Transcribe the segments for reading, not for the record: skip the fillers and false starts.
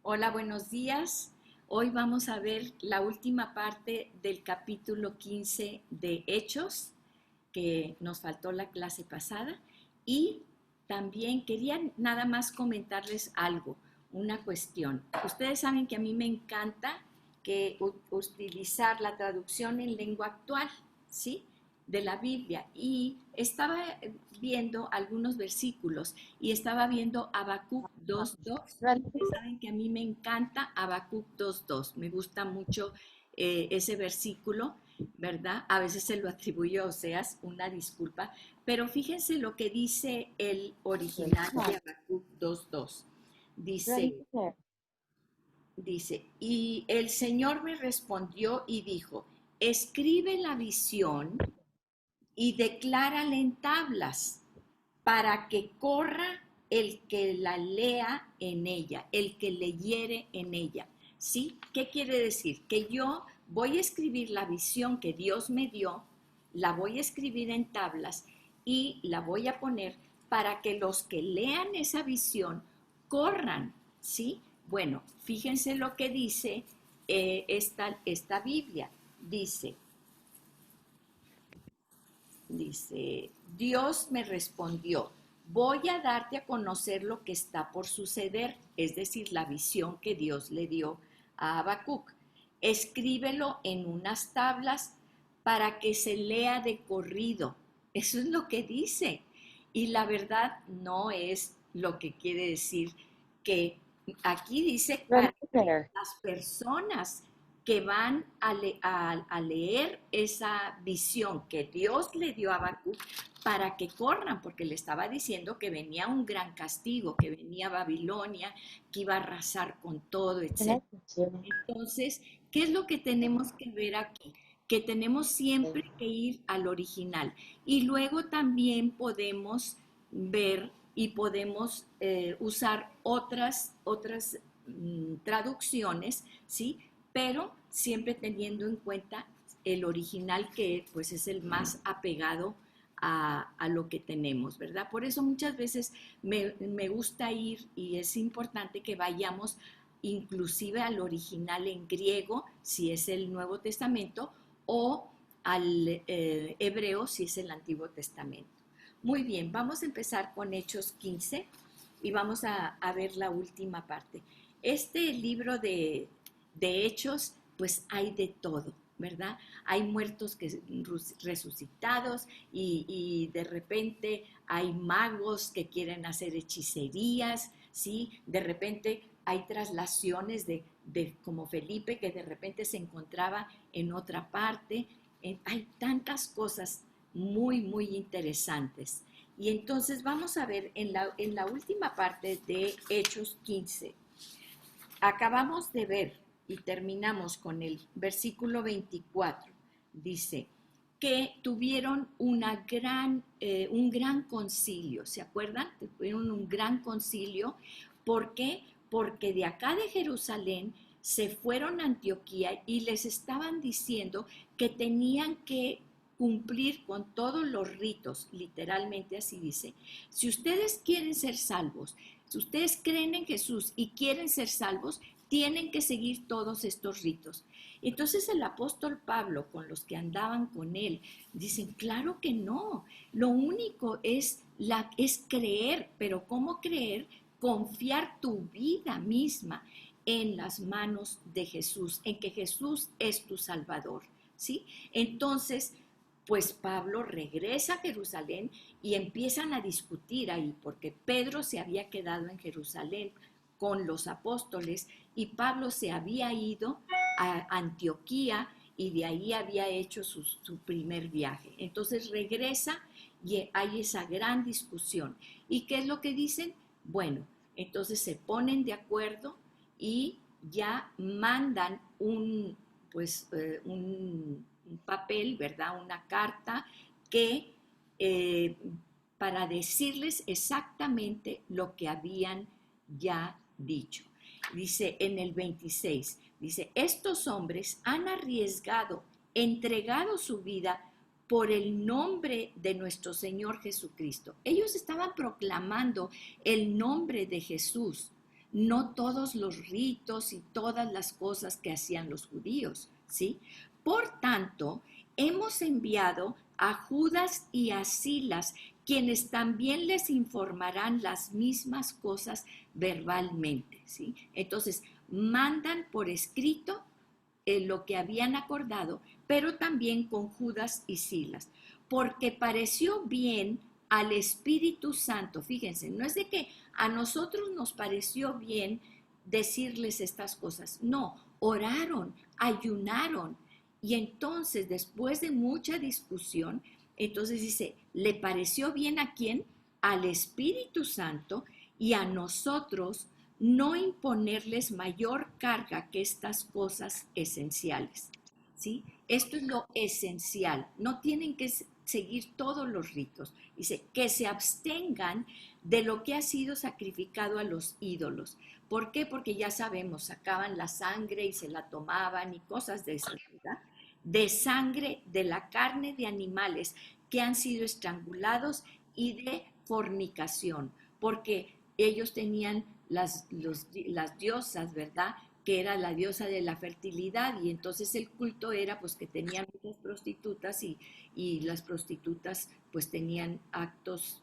Hola, buenos días. Hoy vamos a ver la última parte del capítulo 15 de Hechos, que nos faltó la clase pasada. Y también quería nada más comentarles algo, una cuestión. Ustedes saben que a mí me encanta utilizar la traducción en lengua actual, ¿sí? De la Biblia. Y estaba viendo algunos versículos y estaba viendo Habacuc 2:2. Ustedes saben que a mí me encanta Habacuc 2:2, me gusta mucho ese versículo, ¿verdad? A veces se lo atribuyo a Oseas, una disculpa, pero fíjense lo que dice el original de Habacuc 2:2. Dice, y el Señor me respondió y dijo, escribe la visión y declárala en tablas para que corra el que la lea en ella, el que leyere en ella. ¿Sí? ¿Qué quiere decir? Que yo voy a escribir la visión que Dios me dio, la voy a escribir en tablas y la voy a poner para que los que lean esa visión corran, ¿sí? Bueno, fíjense lo que dice esta Biblia. Dice, Dice, Dios me respondió, voy a darte a conocer lo que está por suceder, es decir, la visión que Dios le dio a Habacuc. Escríbelo en unas tablas para que se lea de corrido. Eso es lo que dice. Y la verdad no es lo que quiere decir que aquí dice para que las personas que van a leer esa visión que Dios le dio a Habacuc para que corran, porque le estaba diciendo que venía un gran castigo, que venía Babilonia, que iba a arrasar con todo, etc. Entonces, ¿qué es lo que tenemos que ver aquí? Que tenemos siempre que ir al original. Y luego también podemos ver y podemos usar otras traducciones, ¿sí? Pero siempre teniendo en cuenta el original que pues es el más apegado a lo que tenemos, ¿verdad? Por eso muchas veces me gusta ir y es importante que vayamos inclusive al original en griego, si es el Nuevo Testamento, o al hebreo, si es el Antiguo Testamento. Muy bien, vamos a empezar con Hechos 15 y vamos a ver la última parte. Este libro de Hechos, pues hay de todo, ¿verdad? Hay muertos que resucitados y de repente hay magos que quieren hacer hechicerías, ¿sí? De repente hay traslaciones de como Felipe que de repente se encontraba en otra parte. Hay tantas cosas muy interesantes. Y entonces vamos a ver en la última parte de Hechos 15. Acabamos de ver y terminamos con el versículo 24. Dice que tuvieron un gran concilio. ¿Se acuerdan? Tuvieron un gran concilio. ¿Por qué? Porque de acá de Jerusalén se fueron a Antioquía y les estaban diciendo que tenían que cumplir con todos los ritos, literalmente así dice. Si ustedes quieren ser salvos, si ustedes creen en Jesús y quieren ser salvos, tienen que seguir todos estos ritos. Entonces el apóstol Pablo, con los que andaban con él, dicen, claro que no, lo único es creer, pero ¿cómo creer? Confiar tu vida misma en las manos de Jesús, en que Jesús es tu Salvador, ¿sí? Entonces, pues Pablo regresa a Jerusalén y empiezan a discutir ahí, porque Pedro se había quedado en Jerusalén con los apóstoles y Pablo se había ido a Antioquía y de ahí había hecho su primer viaje. Entonces regresa y hay esa gran discusión. ¿Y qué es lo que dicen? Bueno, entonces se ponen de acuerdo y ya mandan un papel, ¿verdad? Una carta que para decirles exactamente lo que habían ya dicho. Dice en el 26, dice, estos hombres han arriesgado, entregado su vida por el nombre de nuestro Señor Jesucristo. Ellos estaban proclamando el nombre de Jesús, no todos los ritos y todas las cosas que hacían los judíos, ¿sí? Por tanto, hemos enviado a Judas y a Silas, quienes también les informarán las mismas cosas verbalmente, ¿sí? Entonces, mandan por escrito lo que habían acordado, pero también con Judas y Silas, porque pareció bien al Espíritu Santo. Fíjense, no es de que a nosotros nos pareció bien decirles estas cosas, no, oraron, ayunaron, y entonces después de mucha discusión, entonces dice, ¿le pareció bien a quién? Al Espíritu Santo y a nosotros no imponerles mayor carga que estas cosas esenciales, ¿sí? Esto es lo esencial, no tienen que seguir todos los ritos. Dice, que se abstengan de lo que ha sido sacrificado a los ídolos. ¿Por qué? Porque ya sabemos, sacaban la sangre y se la tomaban y cosas de esas, ¿verdad? De sangre, de la carne de animales que han sido estrangulados y de fornicación, porque ellos tenían las diosas, ¿verdad? Que era la diosa de la fertilidad y entonces el culto era pues que tenían muchas prostitutas y las prostitutas pues tenían actos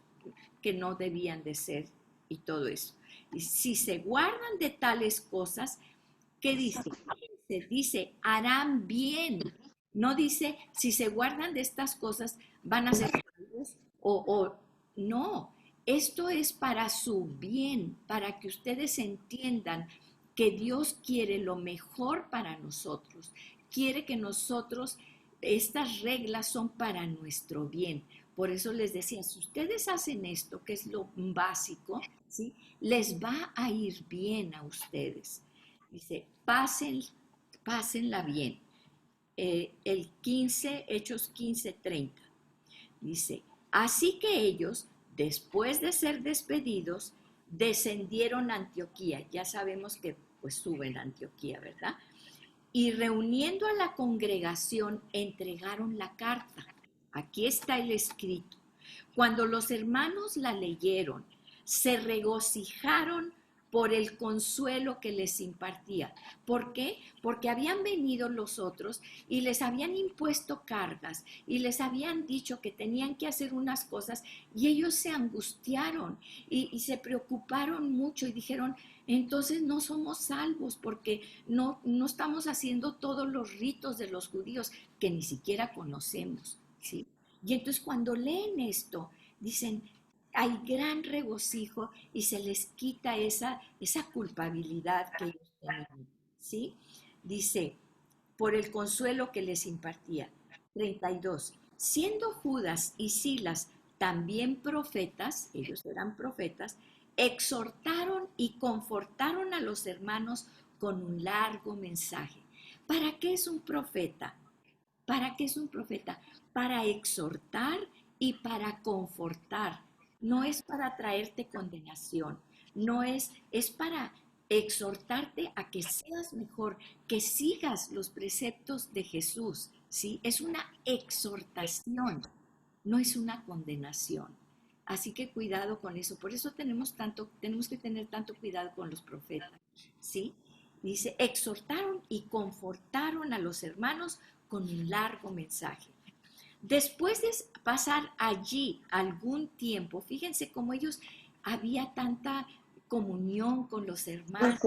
que no debían de ser y todo eso. Y si se guardan de tales cosas, ¿qué dice? Dice, harán bien. No dice, si se guardan de estas cosas, van a ser salvos no. Esto es para su bien, para que ustedes entiendan que Dios quiere lo mejor para nosotros. Quiere que nosotros, estas reglas son para nuestro bien. Por eso les decía, si ustedes hacen esto, que es lo básico, ¿sí? Les va a ir bien a ustedes. Dice, pásenla bien. El 15, Hechos 15:30. Dice, así que ellos, después de ser despedidos, descendieron a Antioquía. Ya sabemos que pues suben a Antioquía, ¿verdad? Y reuniendo a la congregación, entregaron la carta. Aquí está el escrito. Cuando los hermanos la leyeron, se regocijaron por el consuelo que les impartía. ¿Por qué? Porque habían venido los otros y les habían impuesto cargas y les habían dicho que tenían que hacer unas cosas y ellos se angustiaron y se preocuparon mucho y dijeron, entonces no somos salvos porque no estamos haciendo todos los ritos de los judíos que ni siquiera conocemos, ¿sí? Y entonces cuando leen esto, dicen, hay gran regocijo y se les quita esa culpabilidad que ellos tenían, ¿sí? Dice, por el consuelo que les impartía. 32. Siendo Judas y Silas también profetas, ellos eran profetas, exhortaron y confortaron a los hermanos con un largo mensaje. ¿Para qué es un profeta? ¿Para qué es un profeta? Para exhortar y para confortar. No es para traerte condenación, no es para exhortarte a que seas mejor, que sigas los preceptos de Jesús, ¿sí? Es una exhortación, no es una condenación. Así que cuidado con eso. Por eso tenemos que tener tanto cuidado con los profetas, ¿sí? Dice, exhortaron y confortaron a los hermanos con un largo mensaje. Después de pasar allí algún tiempo, fíjense cómo ellos había tanta comunión con los hermanos,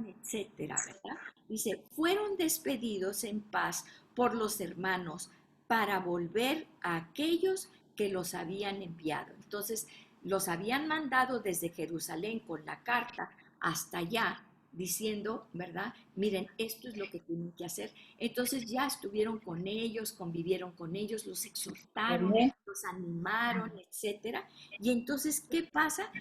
etcétera, ¿verdad? Dice, fueron despedidos en paz por los hermanos para volver a aquellos que los habían enviado. Entonces, los habían mandado desde Jerusalén con la carta hasta allá, diciendo, ¿verdad? Miren, esto es lo que tienen que hacer. Entonces ya estuvieron con ellos, convivieron con ellos, los exhortaron, los animaron, etcétera. Y entonces, ¿qué pasa?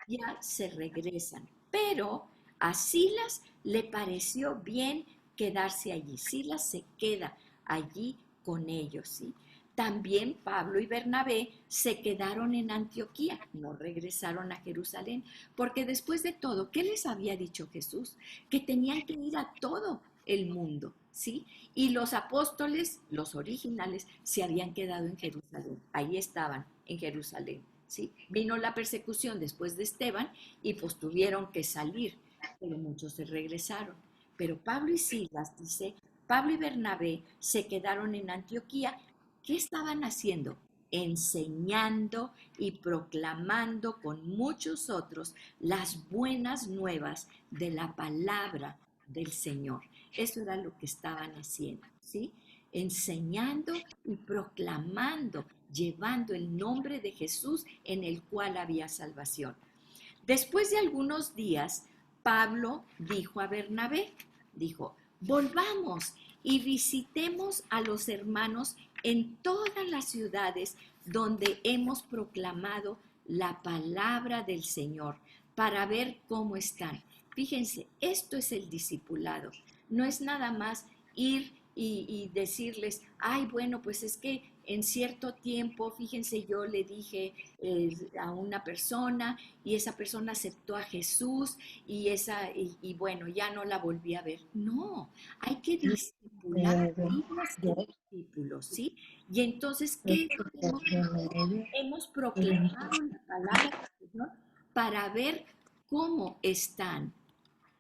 Ya se regresan. Pero a Silas le pareció bien quedarse allí. Silas se queda allí con ellos, ¿sí? También Pablo y Bernabé se quedaron en Antioquía, no regresaron a Jerusalén, porque después de todo, ¿qué les había dicho Jesús? Que tenían que ir a todo el mundo, ¿sí? Y los apóstoles, los originales, se habían quedado en Jerusalén, ahí estaban, en Jerusalén, ¿sí? Vino la persecución después de Esteban y pues tuvieron que salir, pero muchos se regresaron. Pero Pablo y Silas, dice, Pablo y Bernabé se quedaron en Antioquía. ¿Qué estaban haciendo? Enseñando y proclamando con muchos otros las buenas nuevas de la palabra del Señor. Eso era lo que estaban haciendo, ¿sí? Enseñando y proclamando, llevando el nombre de Jesús en el cual había salvación. Después de algunos días, Pablo dijo a Bernabé, dijo, volvamos y visitemos a los hermanos en todas las ciudades donde hemos proclamado la palabra del Señor para ver cómo están. Fíjense, esto es el discipulado. No es nada más ir y decirles, ay, bueno, pues es que en cierto tiempo, fíjense, yo le dije a una persona y esa persona aceptó a Jesús y bueno, ya no la volví a ver. No, hay que discipular hijos y discípulos, ¿sí? Y entonces, ¿qué es lo que hemos proclamado la palabra del Señor para ver cómo están?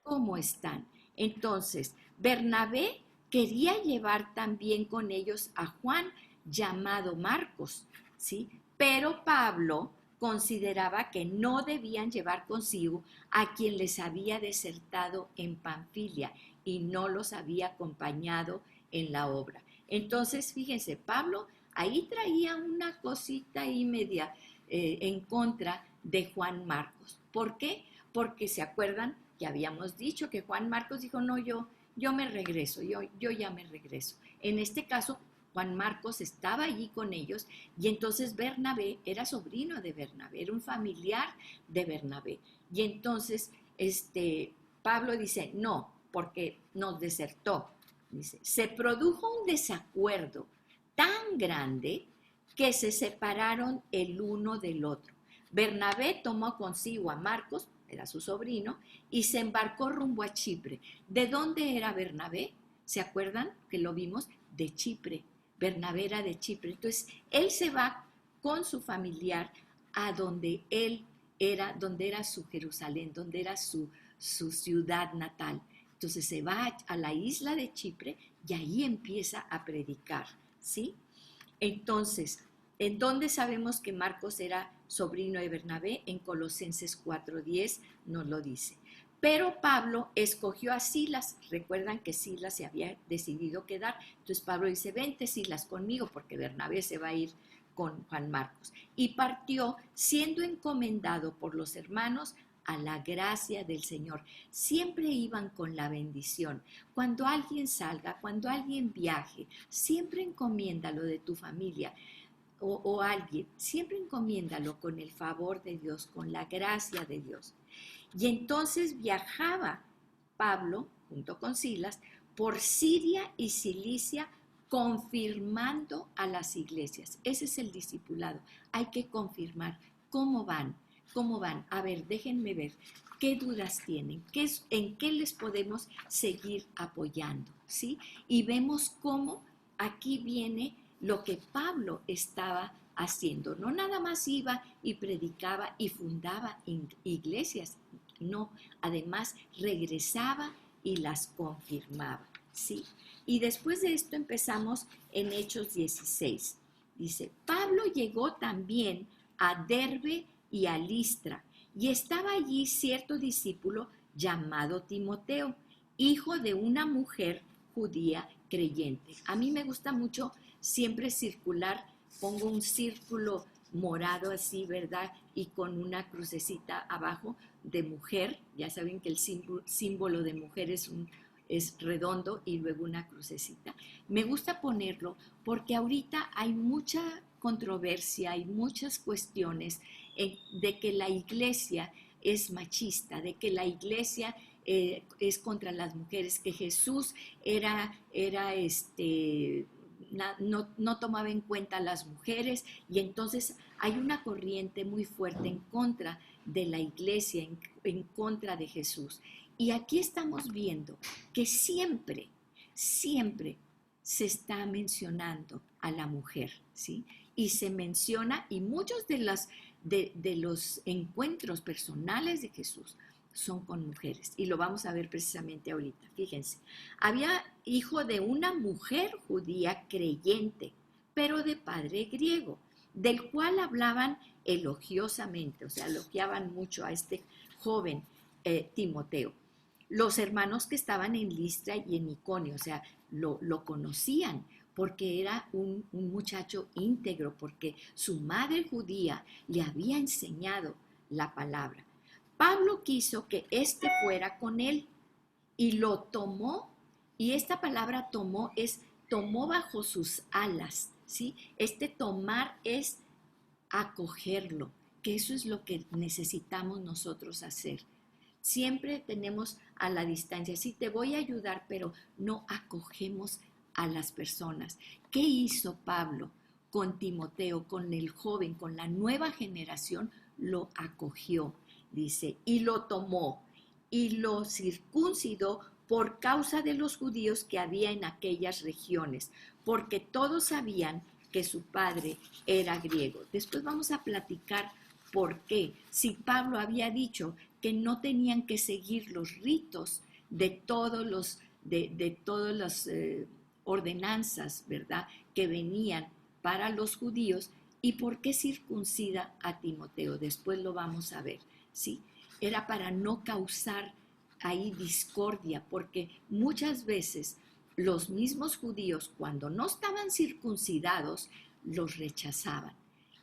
¿Cómo están? Entonces, Bernabé quería llevar también con ellos a Juan, llamado Marcos, ¿sí? Pero Pablo consideraba que no debían llevar consigo a quien les había desertado en Panfilia y no los había acompañado en la obra. Entonces, fíjense, Pablo ahí traía una cosita y media en contra de Juan Marcos. ¿Por qué? Porque se acuerdan que habíamos dicho que Juan Marcos dijo, no, yo me regreso, yo ya me regreso. En este caso, Juan Marcos estaba allí con ellos y entonces Bernabé era sobrino de Bernabé, era un familiar de Bernabé. Y entonces Pablo dice, no, porque nos desertó. Dice, se produjo un desacuerdo tan grande que se separaron el uno del otro. Bernabé tomó consigo a Marcos, era su sobrino, y se embarcó rumbo a Chipre. ¿De dónde era Bernabé? ¿Se acuerdan que lo vimos? De Chipre. Bernabé era de Chipre. Entonces, él se va con su familiar a donde él era, donde era su Jerusalén, donde era su ciudad natal. Entonces se va a la isla de Chipre y ahí empieza a predicar, ¿sí? Entonces, ¿en dónde sabemos que Marcos era sobrino de Bernabé? En Colosenses 4:10 nos lo dice. Pero Pablo escogió a Silas. Recuerdan que Silas se había decidido quedar. Entonces Pablo dice, vente Silas conmigo porque Bernabé se va a ir con Juan Marcos. Y partió siendo encomendado por los hermanos a la gracia del Señor. Siempre iban con la bendición. Cuando alguien salga, cuando alguien viaje, siempre encomiéndalo de tu familia o alguien, siempre encomiéndalo con el favor de Dios, con la gracia de Dios. Y entonces viajaba Pablo, junto con Silas, por Siria y Cilicia, confirmando a las iglesias. Ese es el discipulado. Hay que confirmar cómo van, cómo van. A ver, déjenme ver qué dudas tienen, en qué les podemos seguir apoyando, ¿sí? Y vemos cómo aquí viene lo que Pablo estaba haciendo. No nada más iba y predicaba y fundaba iglesias, no, además regresaba y las confirmaba, ¿sí? Y después de esto empezamos en Hechos 16. Dice, Pablo llegó también a Derbe y a Listra, y estaba allí cierto discípulo llamado Timoteo, hijo de una mujer judía creyente. A mí me gusta mucho siempre circular, pongo un círculo morado así, ¿verdad? Y con una crucecita abajo de mujer. Ya saben que el símbolo de mujer es redondo y luego una crucecita. Me gusta ponerlo porque ahorita hay mucha controversia, hay muchas cuestiones de que la iglesia es machista, de que la iglesia es contra las mujeres, que Jesús no tomaba en cuenta a las mujeres y entonces hay una corriente muy fuerte en contra de la iglesia, en contra de Jesús. Y aquí estamos viendo que siempre, siempre se está mencionando a la mujer, ¿sí? Y se menciona, y muchos de los encuentros personales de Jesús son con mujeres. Y lo vamos a ver precisamente ahorita. Fíjense, había hijo de una mujer judía creyente, pero de padre griego, del cual hablaban elogiosamente, o sea, elogiaban mucho a este joven Timoteo. Los hermanos que estaban en Listra y en Iconio, o sea, lo conocían porque era un muchacho íntegro, porque su madre judía le había enseñado la palabra. Pablo quiso que éste fuera con él y lo tomó, y esta palabra tomó es tomó bajo sus alas, ¿sí? Este tomar es acogerlo, que eso es lo que necesitamos nosotros hacer. Siempre tenemos a la distancia, sí te voy a ayudar, pero no acogemos a las personas. ¿Qué hizo Pablo con Timoteo, con el joven, con la nueva generación? Lo acogió, dice, y lo tomó y lo circuncidó por causa de los judíos que había en aquellas regiones, porque todos sabían que su padre era griego. Después vamos a platicar por qué. Si Pablo había dicho que no tenían que seguir los ritos de todas las ordenanzas, ¿verdad?, que venían para los judíos, y por qué circuncida a Timoteo. Después lo vamos a ver, ¿sí? Era para no causar ahí discordia, porque muchas veces los mismos judíos, cuando no estaban circuncidados, los rechazaban.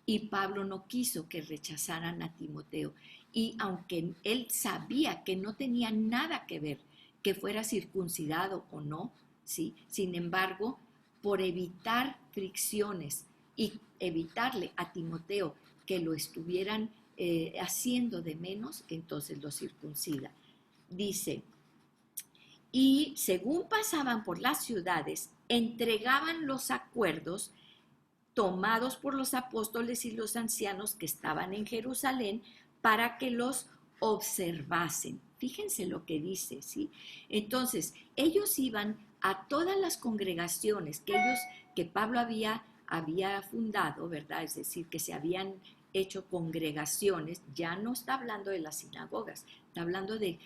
Y Pablo no quiso que rechazaran a Timoteo. Y aunque él sabía que no tenía nada que ver que fuera circuncidado o no, ¿sí? Sin embargo, por evitar fricciones y evitarle a Timoteo que lo estuvieran haciendo de menos, entonces lo circuncida. Dice, y según pasaban por las ciudades, entregaban los acuerdos tomados por los apóstoles y los ancianos que estaban en Jerusalén para que los observasen. Fíjense lo que dice, ¿sí? Entonces, ellos iban a todas las congregaciones que Pablo había fundado, ¿verdad? Es decir, que se habían hecho congregaciones. Ya no está hablando de las sinagogas, está hablando de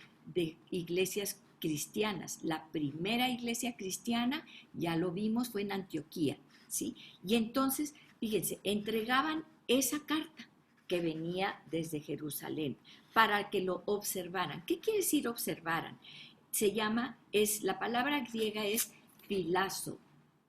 iglesias cristianas. La primera iglesia cristiana, ya lo vimos, fue en Antioquía, ¿sí? Y entonces, fíjense, entregaban esa carta que venía desde Jerusalén para que lo observaran. ¿Qué quiere decir observaran? La palabra griega es filazo,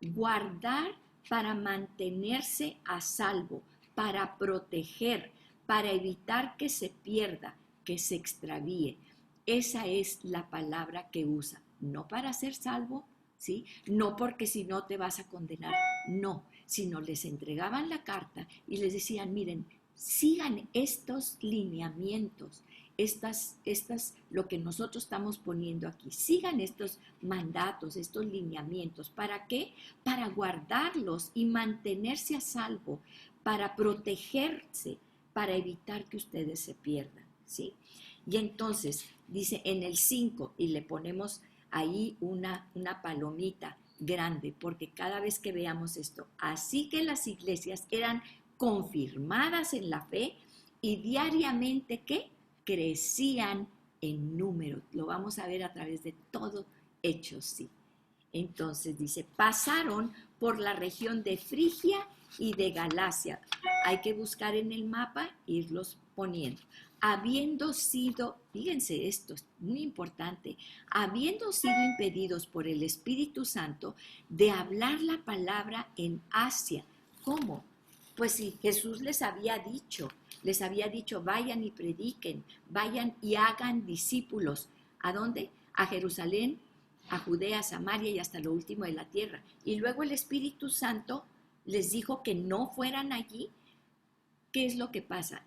guardar para mantenerse a salvo, para proteger, para evitar que se pierda, que se extravíe. Esa es la palabra que usa, no para ser salvo, ¿sí? No porque si no te vas a condenar, no, sino les entregaban la carta y les decían, miren, sigan estos lineamientos, lo que nosotros estamos poniendo aquí, sigan estos mandatos, estos lineamientos. ¿Para qué? Para guardarlos y mantenerse a salvo, para protegerse, para evitar que ustedes se pierdan, ¿sí? Y entonces dice en el 5, y le ponemos ahí una palomita grande, porque cada vez que veamos esto, así que las iglesias eran confirmadas en la fe y diariamente, ¿qué? Crecían en número. Lo vamos a ver a través de todo Hechos, sí. Entonces dice, pasaron por la región de Frigia y de Galacia. Hay que buscar en el mapa, irlos poniendo. Habiendo sido, fíjense esto, es muy importante, habiendo sido impedidos por el Espíritu Santo de hablar la palabra en Asia. ¿Cómo? Pues si Jesús les había dicho, vayan y prediquen, vayan y hagan discípulos. ¿A dónde? A Jerusalén, a Judea, a Samaria y hasta lo último de la tierra. Y luego el Espíritu Santo les dijo que no fueran allí. ¿Qué es lo que pasa?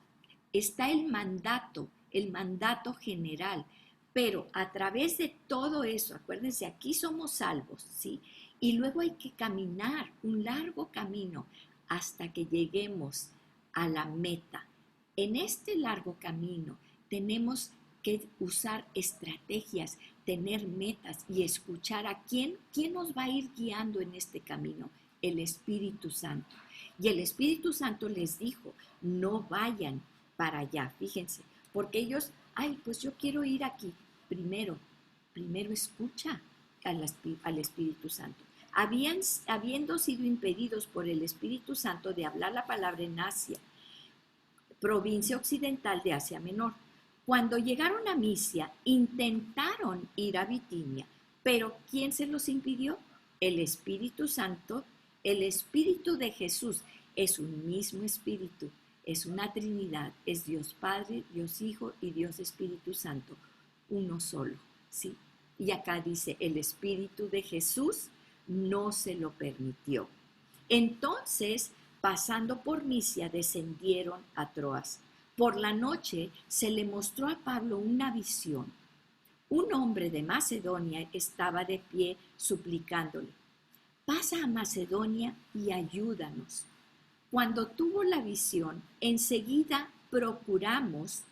Está el mandato general, pero a través de todo eso, acuérdense, aquí somos salvos, ¿sí? Y luego hay que caminar un largo camino hasta que lleguemos a la meta. En este largo camino tenemos que usar estrategias, tener metas y escuchar a quién nos va a ir guiando en este camino, el Espíritu Santo. Y el Espíritu Santo les dijo, no vayan para allá, fíjense, porque ellos, ay, pues yo quiero ir aquí. Primero escucha al Espíritu Santo. Habiendo sido impedidos por el Espíritu Santo de hablar la palabra en Asia, provincia occidental de Asia Menor. Cuando llegaron a Misia, intentaron ir a Bitinia, pero ¿quién se los impidió? El Espíritu Santo, el Espíritu de Jesús. Es un mismo Espíritu, es una Trinidad, es Dios Padre, Dios Hijo y Dios Espíritu Santo, uno solo, ¿sí? Y acá dice, el Espíritu de Jesús no se lo permitió. Entonces, pasando por Misia, descendieron a Troas. Por la noche se le mostró a Pablo una visión. Un hombre de Macedonia estaba de pie suplicándole, pasa a Macedonia y ayúdanos. Cuando tuvo la visión, enseguida procuramos,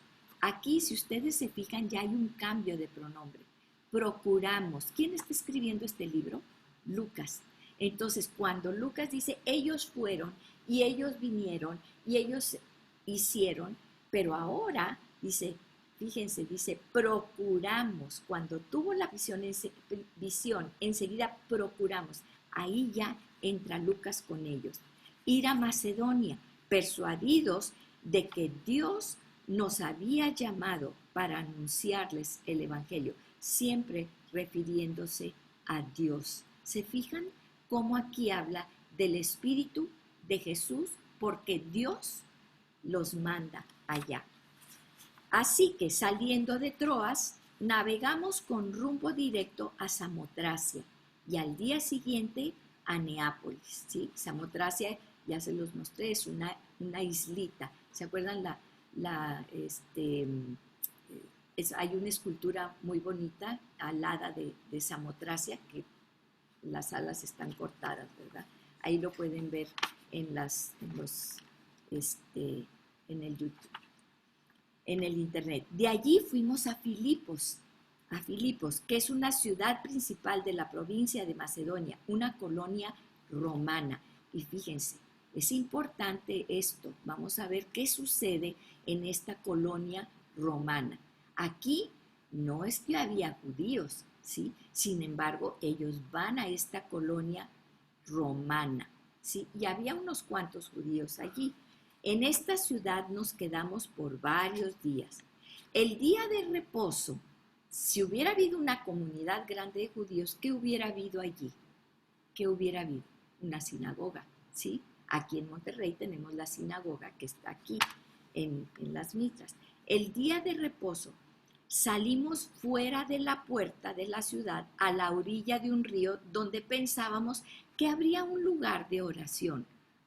aquí si ustedes se fijan ya hay un cambio de pronombre, procuramos. ¿Quién está escribiendo este libro? Lucas. Entonces, cuando Lucas dice, ellos fueron y ellos vinieron y ellos hicieron, pero ahora dice, fíjense, dice, procuramos. Cuando tuvo la visión, enseguida procuramos. Ahí ya entra Lucas con ellos. Ir a Macedonia, persuadidos de que Dios nos había llamado para anunciarles el Evangelio, siempre refiriéndose a Dios. ¿Se fijan cómo aquí habla del Espíritu de Jesús? Porque Dios los manda allá. Así que saliendo de Troas, navegamos con rumbo directo a Samotracia y al día siguiente a Neápolis, ¿sí? Samotracia, ya se los mostré, es una islita. ¿Se acuerdan hay una escultura muy bonita, alada de Samotracia, que las alas están cortadas, ¿verdad? Ahí lo pueden ver en el YouTube, en el internet. De allí fuimos a Filipos, que es una ciudad principal de la provincia de Macedonia, una colonia romana. Y fíjense, es importante esto. Vamos a ver qué sucede en esta colonia romana. Aquí no es que había judíos, ¿sí? Sin embargo, ellos van a esta colonia romana, ¿sí? Y había unos cuantos judíos allí. En esta ciudad nos quedamos por varios días. El día de reposo, si hubiera habido una comunidad grande de judíos, ¿qué hubiera habido allí? ¿Qué hubiera habido? Una sinagoga, ¿sí? Aquí en Monterrey tenemos la sinagoga que está aquí en Las Mitras. El día de reposo salimos fuera de la puerta de la ciudad a la orilla de un río donde pensábamos que habría un lugar de oración.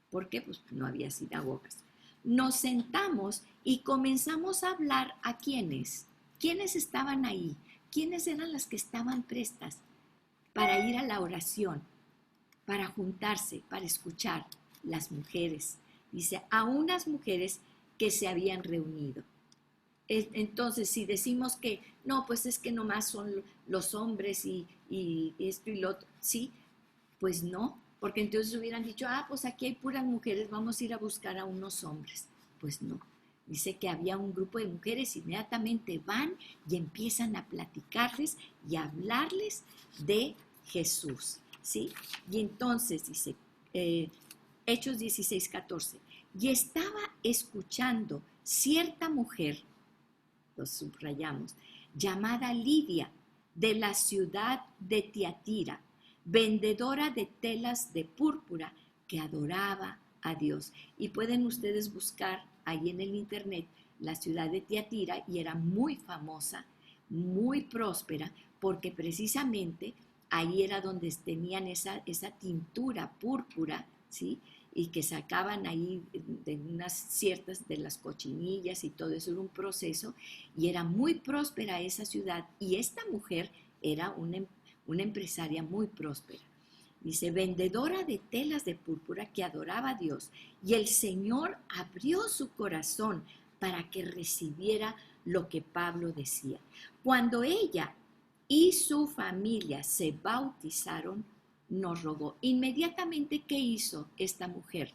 ¿Por qué? Pues no había sinagogas. Nos sentamos y comenzamos a hablar a quiénes. ¿Quiénes estaban ahí? ¿Quiénes eran las que estaban prestas para ir a la oración, para juntarse, para escuchar? Las mujeres. Dice, a unas mujeres que se habían reunido. Entonces, si decimos que no, pues es que nomás son los hombres y esto y lo otro, sí, pues no, porque entonces hubieran dicho, pues aquí hay puras mujeres, vamos a ir a buscar a unos hombres. Pues no, dice que había un grupo de mujeres, inmediatamente van y empiezan a platicarles y a hablarles de Jesús, ¿sí? Y entonces dice, Hechos 16:14, y estaba escuchando cierta mujer, lo subrayamos, llamada Lidia, de la ciudad de Tiatira, vendedora de telas de púrpura, que adoraba a Dios. Y pueden ustedes buscar ahí en el internet la ciudad de Tiatira, y era muy famosa, muy próspera, porque precisamente ahí era donde tenían esa tintura púrpura, ¿sí? Y que sacaban ahí de unas ciertas de las cochinillas y todo eso, era un proceso, y era muy próspera esa ciudad, y esta mujer era una empresaria muy próspera. Dice, vendedora de telas de púrpura, que adoraba a Dios, y el Señor abrió su corazón para que recibiera lo que Pablo decía. Cuando ella y su familia se bautizaron, nos rogó. Inmediatamente, ¿qué hizo esta mujer?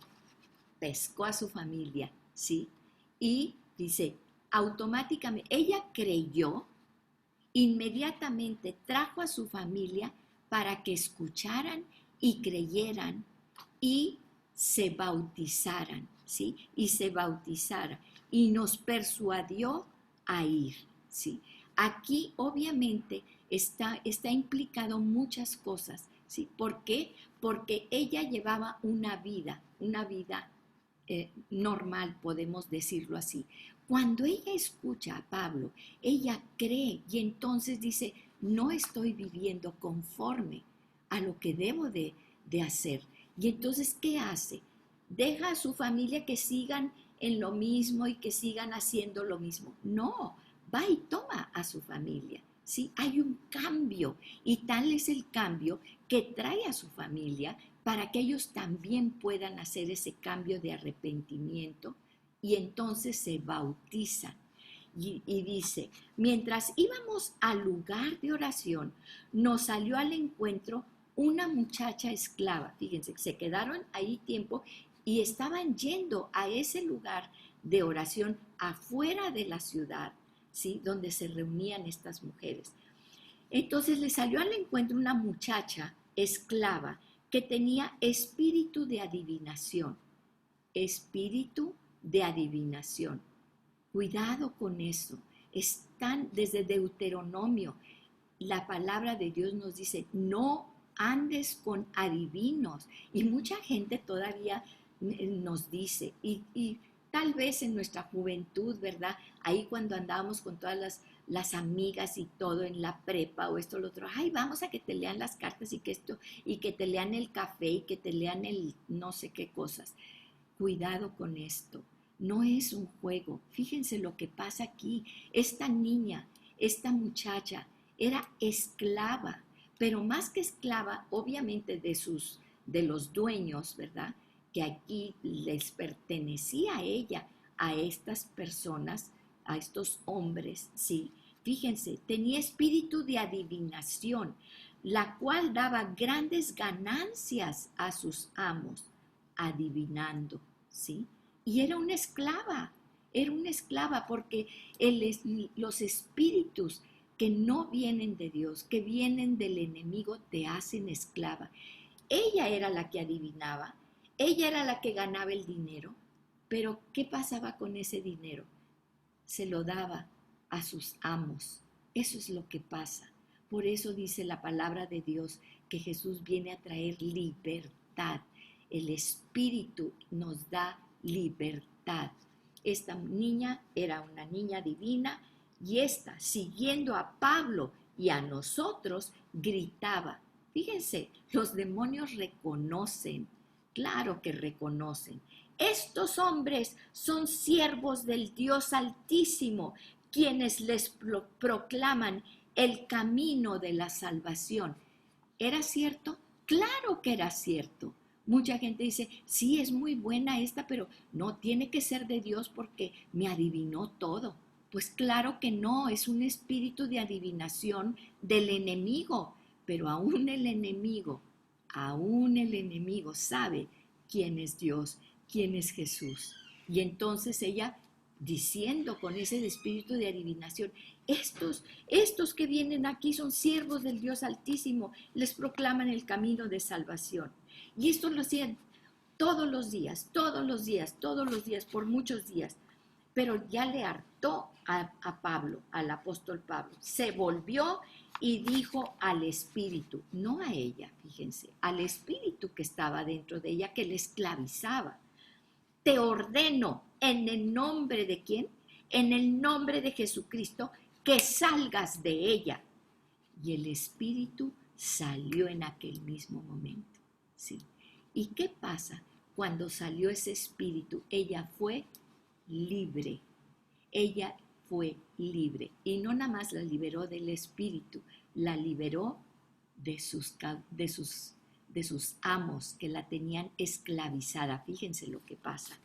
Pescó a su familia, ¿sí? Y Dice, automáticamente, ella creyó, inmediatamente trajo a su familia para que escucharan y creyeran y se bautizaran, ¿sí? Y se bautizara. Y nos persuadió a ir, ¿sí? Aquí obviamente está implicado muchas cosas, ¿sí? ¿Por qué? Porque ella llevaba una vida normal, podemos decirlo así. Cuando ella escucha a Pablo, ella cree y entonces dice, no estoy viviendo conforme a lo que debo de hacer. Y entonces, ¿qué hace? Deja a su familia que sigan en lo mismo y que sigan haciendo lo mismo. No, va y toma a su familia. ¿Sí? Hay un cambio y tal es el cambio que trae a su familia para que ellos también puedan hacer ese cambio de arrepentimiento y entonces se bautizan. Y dice, mientras íbamos al lugar de oración, nos salió al encuentro una muchacha esclava. Fíjense, se quedaron ahí tiempo y estaban yendo a ese lugar de oración afuera de la ciudad, ¿sí? Donde se reunían estas mujeres. Entonces le salió al encuentro una muchacha esclava que tenía espíritu de adivinación. Espíritu de adivinación. Cuidado con eso. Están desde Deuteronomio. La palabra de Dios nos dice, no andes con adivinos. Y mucha gente todavía nos dice, y tal vez en nuestra juventud, ¿verdad? Ahí cuando andábamos con todas las amigas y todo en la prepa o esto o lo otro, ay, vamos a que te lean las cartas y que esto, y que te lean el café y que te lean el no sé qué cosas. Cuidado con esto, no es un juego. Fíjense lo que pasa aquí. Esta niña, esta muchacha, era esclava, pero más que esclava, obviamente de los dueños, ¿verdad? Que aquí les pertenecía a ella, a estas personas, a estos hombres, ¿sí? Fíjense, tenía espíritu de adivinación, la cual daba grandes ganancias a sus amos, adivinando, ¿sí? Y era una esclava porque los espíritus que no vienen de Dios, que vienen del enemigo, te hacen esclava. Ella era la que adivinaba, ella era la que ganaba el dinero, pero ¿qué pasaba con ese dinero? Se lo daba a sus amos. Eso es lo que pasa. Por eso dice la palabra de Dios que Jesús viene a traer libertad. El Espíritu nos da libertad. Esta niña era una niña divina y esta, siguiendo a Pablo y a nosotros, gritaba. Fíjense, los demonios reconocen, claro que reconocen. Estos hombres son siervos del Dios Altísimo, quienes les proclaman el camino de la salvación. ¿Era cierto? Claro que era cierto. Mucha gente dice, sí, es muy buena esta, pero no tiene que ser de Dios porque me adivinó todo. Pues claro que no, es un espíritu de adivinación del enemigo, pero aún el enemigo sabe quién es Dios, quién es Jesús. Y entonces ella, diciendo con ese espíritu de adivinación, estos que vienen aquí son siervos del Dios Altísimo, les proclaman el camino de salvación. Y esto lo hacían todos los días, por muchos días. Pero ya le hartó a Pablo, al apóstol Pablo. Se volvió y dijo al espíritu, no a ella, fíjense, al espíritu que estaba dentro de ella, que le esclavizaba. Te ordeno, ¿en el nombre de quién? En el nombre de Jesucristo, que salgas de ella. Y el espíritu salió en aquel mismo momento. ¿Sí? ¿Y qué pasa cuando salió ese espíritu? Ella fue libre. Ella fue libre. Y no nada más la liberó del espíritu, la liberó de sus amos que la tenían esclavizada. Fíjense lo que pasa.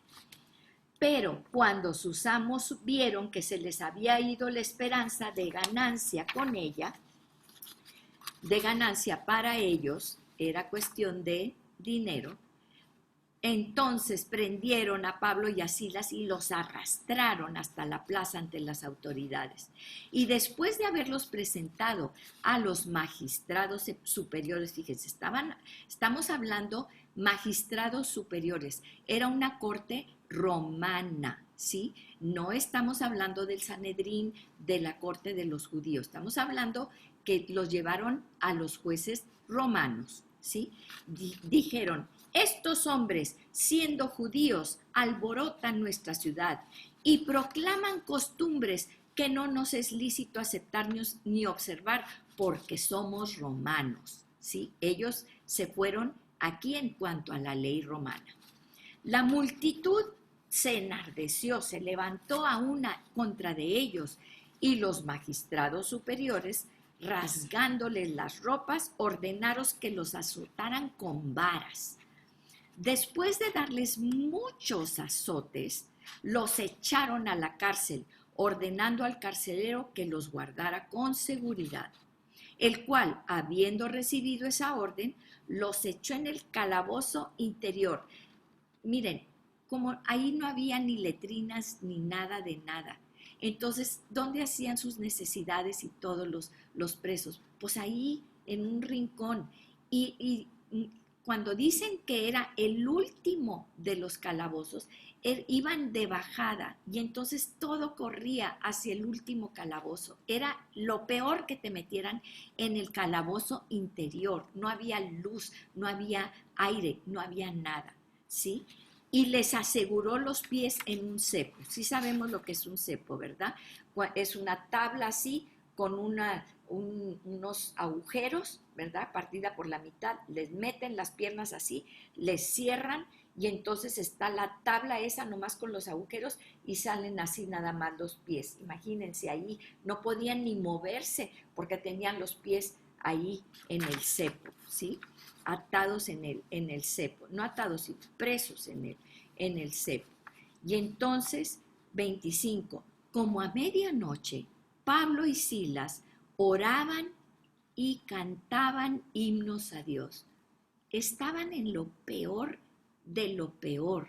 Pero cuando sus amos vieron que se les había ido la esperanza de ganancia con ella, de ganancia para ellos, era cuestión de dinero, Entonces prendieron a Pablo y a Silas y los arrastraron hasta la plaza ante las autoridades. Y después de haberlos presentado a los magistrados superiores, fíjense, estamos hablando magistrados superiores, era una corte romana, ¿sí? No estamos hablando del Sanedrín, de la corte de los judíos, estamos hablando que los llevaron a los jueces romanos, ¿sí? Dijeron: estos hombres, siendo judíos, alborotan nuestra ciudad y proclaman costumbres que no nos es lícito aceptarnos ni observar porque somos romanos, ¿sí? Ellos se fueron aquí en cuanto a la ley romana. La multitud se enardeció, se levantó a una contra de ellos, y los magistrados superiores, rasgándoles las ropas, ordenaron que los azotaran con varas. Después de darles muchos azotes, los echaron a la cárcel, ordenando al carcelero que los guardara con seguridad, el cual, habiendo recibido esa orden, los echó en el calabozo interior. Miren, como ahí no había ni letrinas ni nada de nada. Entonces, ¿dónde hacían sus necesidades y todos los presos? Pues ahí, en un rincón. Y cuando dicen que era el último de los calabozos, iban de bajada y entonces todo corría hacia el último calabozo. Era lo peor que te metieran en el calabozo interior. No había luz, no había aire, no había nada, ¿sí? Y les aseguró los pies en un cepo. Sí sabemos lo que es un cepo, ¿verdad? Es una tabla así con unos agujeros, ¿verdad? Partida por la mitad, les meten las piernas así, les cierran y entonces está la tabla esa nomás con los agujeros y salen así nada más los pies. Imagínense, ahí no podían ni moverse porque tenían los pies ahí en el cepo, ¿sí? Atados en el cepo, no atados, sino presos en el cepo. Y entonces, 25, como a medianoche, Pablo y Silas oraban y cantaban himnos a Dios. Estaban en lo peor de lo peor.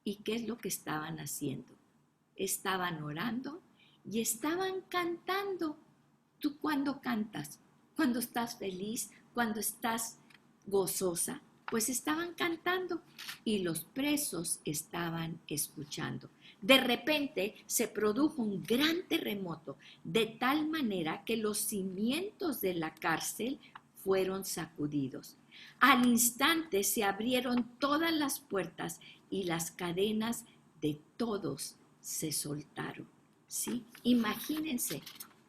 ¿Y qué es lo que estaban haciendo? Estaban orando y estaban cantando. ¿Tú cuándo cantas? ¿Cuando estás feliz? ¿Cuando estás gozosa? Pues estaban cantando y los presos estaban escuchando. De repente se produjo un gran terremoto, de tal manera que los cimientos de la cárcel fueron sacudidos. Al instante se abrieron todas las puertas y las cadenas de todos se soltaron, ¿sí? Imagínense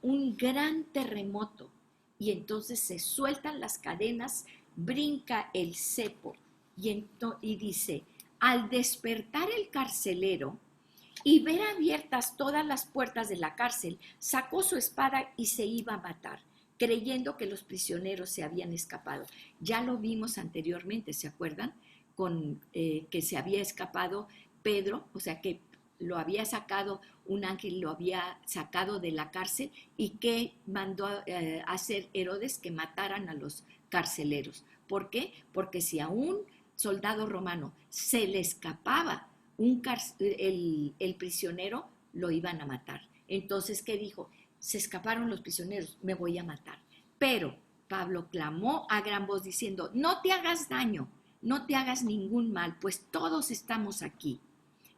un gran terremoto y entonces se sueltan las cadenas, brinca el cepo y dice: al despertar el carcelero y ver abiertas todas las puertas de la cárcel, sacó su espada y se iba a matar, creyendo que los prisioneros se habían escapado. Ya lo vimos anteriormente, ¿se acuerdan? Que se había escapado Pedro, o sea que lo había sacado un ángel, lo había sacado de la cárcel y que mandó hacer Herodes que mataran a los carceleros. ¿Por qué? Porque si a un soldado romano se le escapaba el prisionero, lo iban a matar. Entonces, ¿qué dijo? Se escaparon los prisioneros, me voy a matar. Pero Pablo clamó a gran voz diciendo: no te hagas daño, no te hagas ningún mal, pues todos estamos aquí.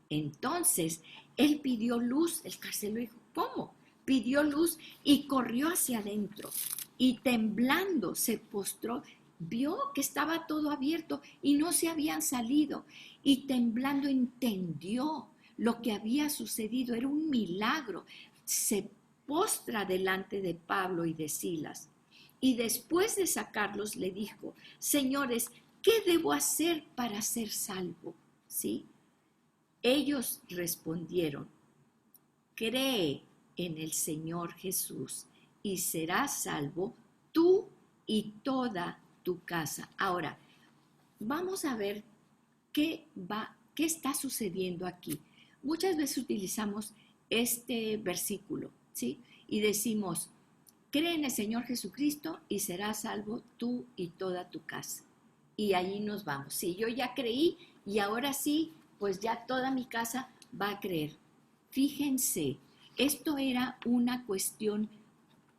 Entonces él pidió luz, el carcelero dijo: ¿cómo? Pidió luz y corrió hacia adentro y temblando se postró, vio que estaba todo abierto y no se habían salido, y temblando entendió lo que había sucedido, era un milagro. Se postra delante de Pablo y de Silas y después de sacarlos le dijo: señores, ¿qué debo hacer para ser salvo? ¿Sí? Ellos respondieron: cree en el Señor Jesús y serás salvo tú y toda tu casa. Ahora, vamos a ver qué está sucediendo aquí. Muchas veces utilizamos este versículo, ¿sí? Y decimos: cree en el Señor Jesucristo y serás salvo tú y toda tu casa. Y allí nos vamos. Sí, yo ya creí y ahora sí, pues ya toda mi casa va a creer. Fíjense, esto era una cuestión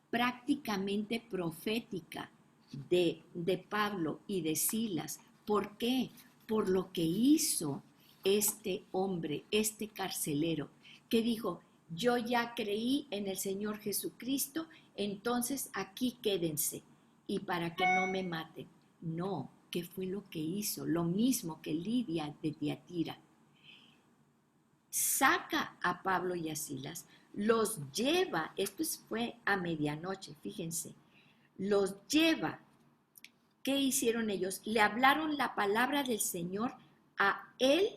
prácticamente profética de Pablo y de Silas. ¿Por qué? Por lo que hizo este hombre, este carcelero, que dijo, yo ya creí en el Señor Jesucristo, entonces aquí quédense y para que no me maten. No, ¿qué fue lo que hizo? Lo mismo que Lidia de Tiatira. Saca a Pablo y a Silas, los lleva, esto fue a medianoche, fíjense, los lleva. ¿Qué hicieron ellos? Le hablaron la palabra del Señor a él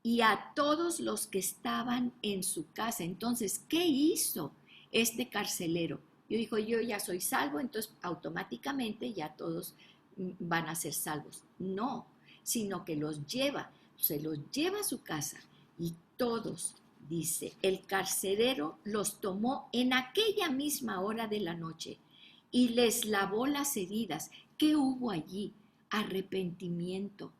y a todos los que estaban en su casa. Entonces, ¿qué hizo este carcelero? Yo dijo, yo ya soy salvo, entonces automáticamente ya todos van a ser salvos. No, sino que los lleva, se los lleva a su casa y todos, dice, el carcelero los tomó en aquella misma hora de la noche y les lavó las heridas. ¿Qué hubo allí? Arrepentimiento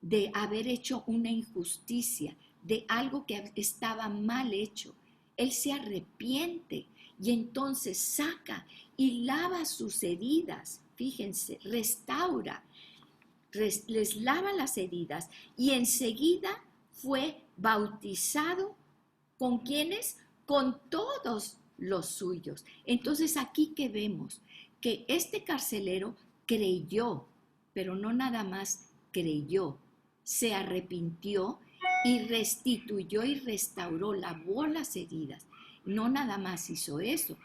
de haber hecho una injusticia, de algo que estaba mal hecho. Él se arrepiente y entonces saca y lava sus heridas. Fíjense, restaura, les lava las heridas y enseguida fue bautizado. ¿Con quiénes? Con todos los suyos. Entonces aquí que vemos que este carcelero creyó, pero no nada más creyó, se arrepintió y restituyó y restauró, lavó las heridas. No nada más hizo eso,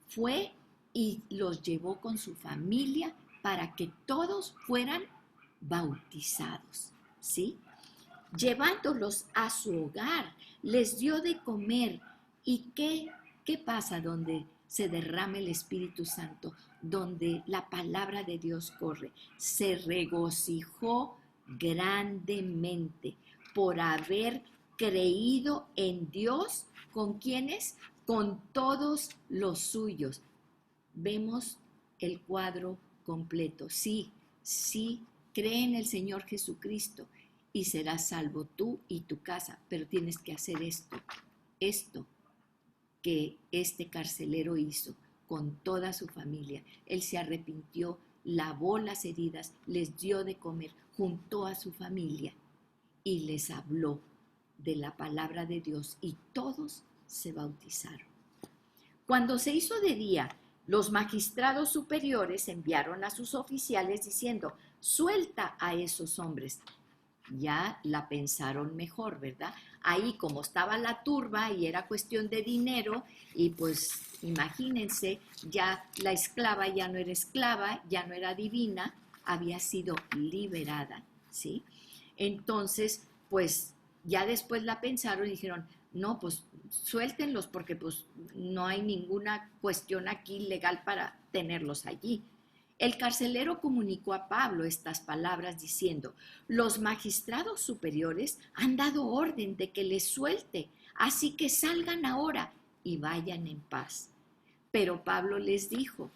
fue y los llevó con su familia para que todos fueran bautizados, ¿sí? Llevándolos a su hogar, les dio de comer. ¿Y qué pasa donde se derrama el Espíritu Santo? Donde la palabra de Dios corre. Se regocijó grandemente por haber creído en Dios. ¿Con quiénes? Con todos los suyos. Vemos el cuadro completo. Sí, cree en el Señor Jesucristo y serás salvo tú y tu casa, pero tienes que hacer esto que este carcelero hizo con toda su familia. Él se arrepintió, lavó las heridas, les dio de comer, juntó a su familia y les habló de la palabra de Dios y todos se bautizaron. Cuando se hizo de día, los magistrados superiores enviaron a sus oficiales diciendo, suelta a esos hombres. Ya la pensaron mejor, ¿verdad? Ahí como estaba la turba y era cuestión de dinero y pues imagínense, ya la esclava ya no era esclava, ya no era divina, había sido liberada, ¿sí? Entonces, pues ya después la pensaron y dijeron, no, pues suéltenlos porque pues no hay ninguna cuestión aquí legal para tenerlos allí. El carcelero comunicó a Pablo estas palabras diciendo, los magistrados superiores han dado orden de que les suelte, así que salgan ahora y vayan en paz. Pero Pablo les dijo,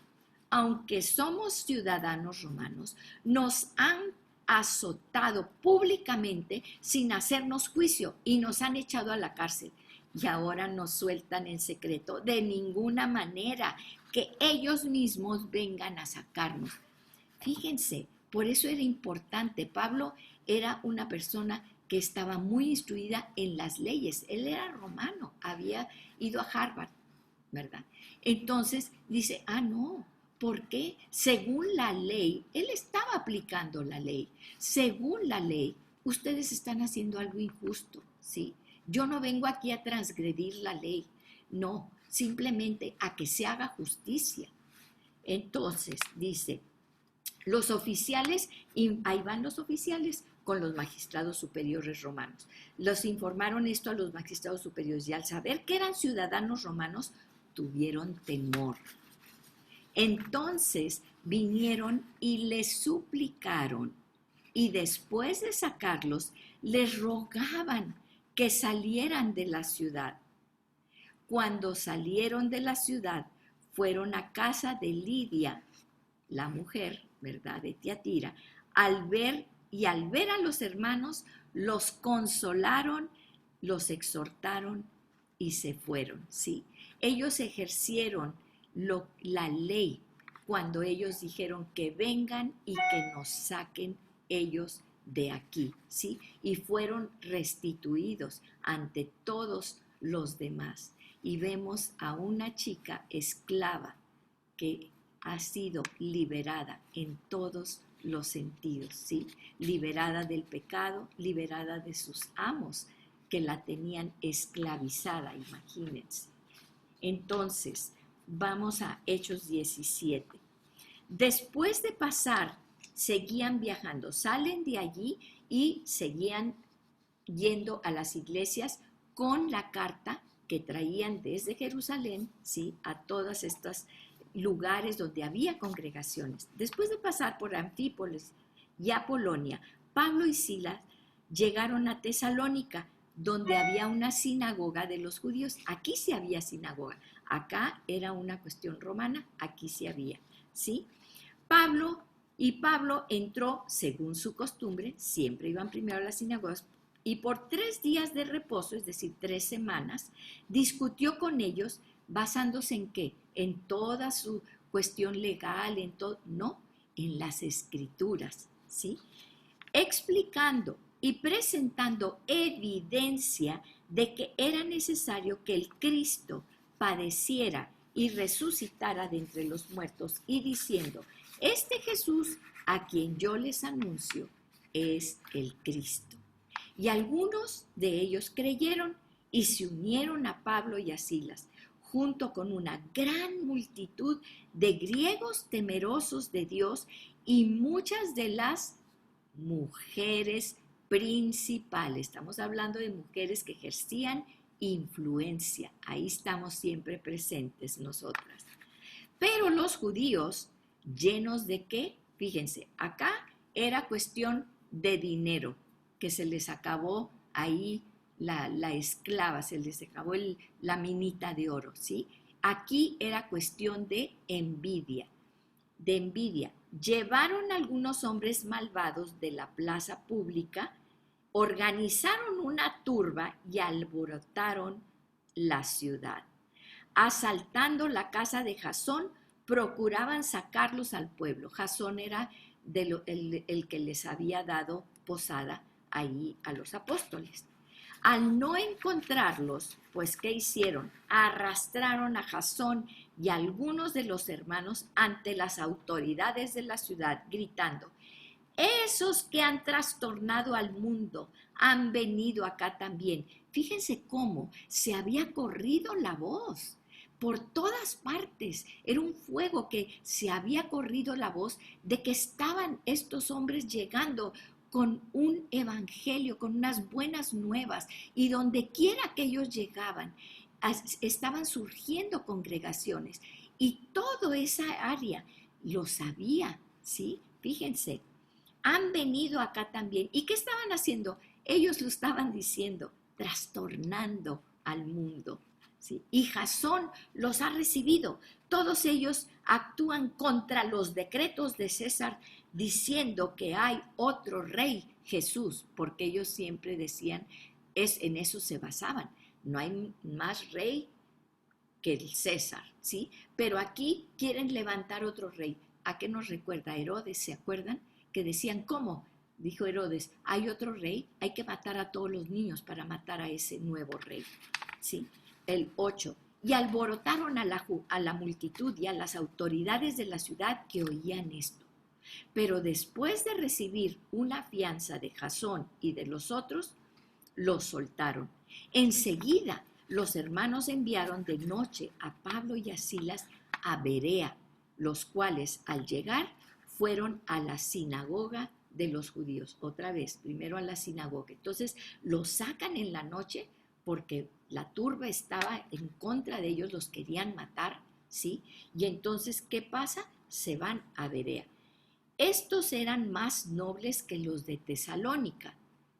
aunque somos ciudadanos romanos, nos han azotado públicamente sin hacernos juicio y nos han echado a la cárcel. Y ahora nos sueltan en secreto. De ninguna manera, que ellos mismos vengan a sacarnos. Fíjense, por eso era importante. Pablo era una persona que estaba muy instruida en las leyes. Él era romano, había ido a Harvard, ¿verdad? Entonces dice, no, ¿por qué? Según la ley, él estaba aplicando la ley. Según la ley, ustedes están haciendo algo injusto, ¿sí? Yo no vengo aquí a transgredir la ley, no, simplemente a que se haga justicia. Entonces, dice, los oficiales, y ahí van los oficiales con los magistrados superiores romanos. Los informaron esto a los magistrados superiores y al saber que eran ciudadanos romanos, tuvieron temor. Entonces vinieron y les suplicaron y después de sacarlos, les rogaban que salieran de la ciudad. Cuando salieron de la ciudad, fueron a casa de Lidia, la mujer, ¿verdad?, de Tiatira. Al ver a los hermanos, los consolaron, los exhortaron y se fueron, ¿sí? Ellos ejercieron la ley cuando ellos dijeron que vengan y que nos saquen ellos de aquí, ¿sí? Y fueron restituidos ante todos los demás. Y vemos a una chica esclava que ha sido liberada en todos los sentidos, ¿sí? Liberada del pecado, liberada de sus amos que la tenían esclavizada, imagínense. Entonces, vamos a Hechos 17. Después de pasar, seguían viajando, salen de allí y seguían yendo a las iglesias con la carta que traían desde Jerusalén, ¿sí? A todos estos lugares donde había congregaciones. Después de pasar por Anfípolis y Apolonia, Pablo y Silas llegaron a Tesalónica, donde había una sinagoga de los judíos. Aquí sí había sinagoga. Acá era una cuestión romana, aquí sí había, ¿sí? Pablo entró según su costumbre, siempre iban primero a las sinagogas, y por 3 días de reposo, es decir, 3 semanas, discutió con ellos basándose en ¿qué? En toda su cuestión legal, en todo, no, en las escrituras, ¿sí? Explicando y presentando evidencia de que era necesario que el Cristo padeciera y resucitara de entre los muertos, y diciendo, este Jesús a quien yo les anuncio es el Cristo. Y algunos de ellos creyeron y se unieron a Pablo y a Silas, junto con una gran multitud de griegos temerosos de Dios y muchas de las mujeres principales. Estamos hablando de mujeres que ejercían influencia. Ahí estamos siempre presentes nosotras. Pero los judíos, llenos de ¿qué? Fíjense, acá era cuestión de dinero, que se les acabó ahí la esclava, se les acabó la minita de oro, ¿sí? Aquí era cuestión de envidia. Llevaron algunos hombres malvados de la plaza pública, organizaron una turba y alborotaron la ciudad. Asaltando la casa de Jasón, procuraban sacarlos al pueblo. Jasón era el que les había dado posada ahí a los apóstoles. Al no encontrarlos, pues ¿qué hicieron? Arrastraron a Jasón y a algunos de los hermanos ante las autoridades de la ciudad, gritando, esos que han trastornado al mundo han venido acá también. Fíjense cómo se había corrido la voz por todas partes. Era un fuego que se había corrido la voz de que estaban estos hombres llegando con un evangelio, con unas buenas nuevas, y donde quiera que ellos llegaban, estaban surgiendo congregaciones, y toda esa área lo sabía, ¿sí? Fíjense, han venido acá también. ¿Y qué estaban haciendo? Ellos lo estaban diciendo, trastornando al mundo, ¿sí? Y Jasón los ha recibido. Todos ellos actúan contra los decretos de César, diciendo que hay otro rey, Jesús, porque ellos siempre decían, en eso se basaban, no hay más rey que el César, ¿sí? Pero aquí quieren levantar otro rey. ¿A qué nos recuerda Herodes? ¿Se acuerdan? Que decían, ¿cómo? Dijo Herodes, hay otro rey, hay que matar a todos los niños para matar a ese nuevo rey, ¿sí? El 8. Y alborotaron a la multitud y a las autoridades de la ciudad que oían esto. Pero después de recibir una fianza de Jasón y de los otros, los soltaron. Enseguida, los hermanos enviaron de noche a Pablo y a Silas a Berea, los cuales al llegar fueron a la sinagoga de los judíos. Otra vez, primero a la sinagoga. Entonces, los sacan en la noche porque la turba estaba en contra de ellos, los querían matar, ¿sí? Y entonces, ¿qué pasa? Se van a Berea. Estos eran más nobles que los de Tesalónica,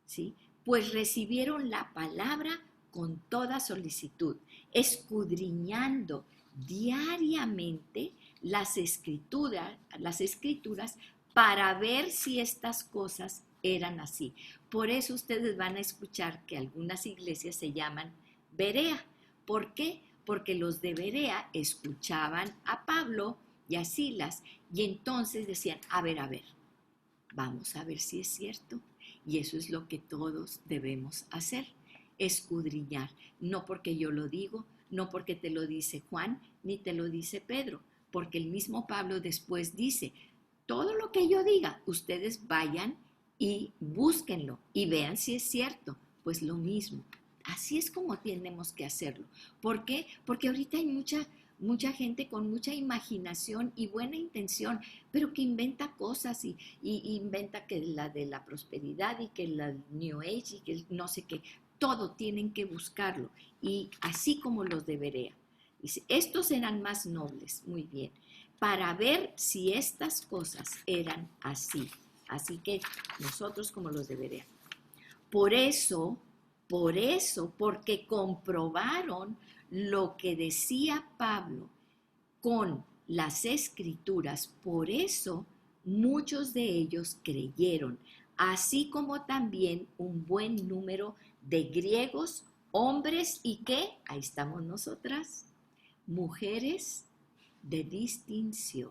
¿sí? Pues recibieron la palabra con toda solicitud, escudriñando diariamente las escrituras para ver si estas cosas eran así. Por eso ustedes van a escuchar que algunas iglesias se llaman Berea. ¿Por qué? Porque los de Berea escuchaban a Pablo y a Silas y entonces decían, a ver, vamos a ver si es cierto. Y eso es lo que todos debemos hacer, escudriñar, no porque yo lo digo, no porque te lo dice Juan, ni te lo dice Pedro, porque el mismo Pablo después dice, todo lo que yo diga, ustedes vayan y búsquenlo y vean si es cierto. Pues lo mismo, así es como tenemos que hacerlo. ¿Por qué? Porque ahorita hay mucha gente con mucha imaginación y buena intención, pero que inventa cosas y inventa que la de la prosperidad y que la New Age y que no sé qué. Todo tienen que buscarlo y así como los de Berea. Dice, estos eran más nobles, muy bien, para ver si estas cosas eran así. Así que nosotros como los de Berea. Por eso, porque comprobaron lo que decía Pablo con las escrituras, por eso muchos de ellos creyeron, así como también un buen número de griegos, hombres y ¿qué? Ahí estamos nosotras, mujeres de distinción.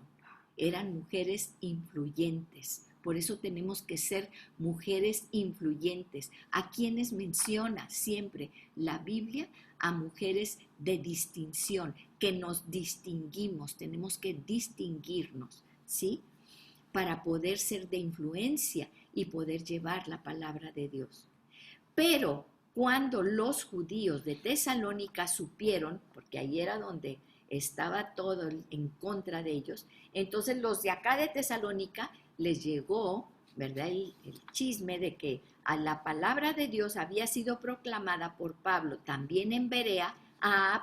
Eran mujeres influyentes. Por eso tenemos que ser mujeres influyentes. ¿A quienes menciona siempre la Biblia? A mujeres de distinción, que nos distinguimos, tenemos que distinguirnos, ¿sí? Para poder ser de influencia y poder llevar la palabra de Dios. Pero cuando los judíos de Tesalónica supieron, porque ahí era donde estaba todo en contra de ellos, entonces los de acá de Tesalónica les llegó, ¿verdad?, el chisme de que a la palabra de Dios había sido proclamada por Pablo también en Berea.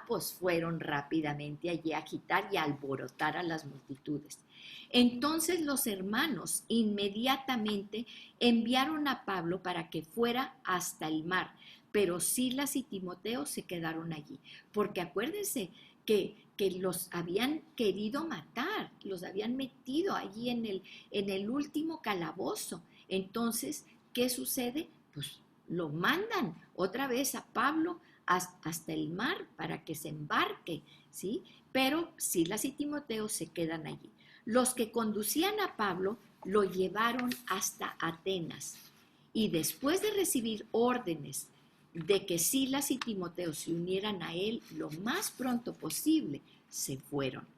Pues fueron rápidamente allí a agitar y a alborotar a las multitudes. Entonces los hermanos inmediatamente enviaron a Pablo para que fuera hasta el mar, pero Silas y Timoteo se quedaron allí, porque acuérdense que los habían querido matar, los habían metido allí en el último calabozo. Entonces, ¿qué sucede? Pues lo mandan otra vez a Pablo hasta el mar para que se embarque, ¿sí? Pero Silas y Timoteo se quedan allí. Los que conducían a Pablo lo llevaron hasta Atenas y después de recibir órdenes de que Silas y Timoteo se unieran a él lo más pronto posible, se fueron.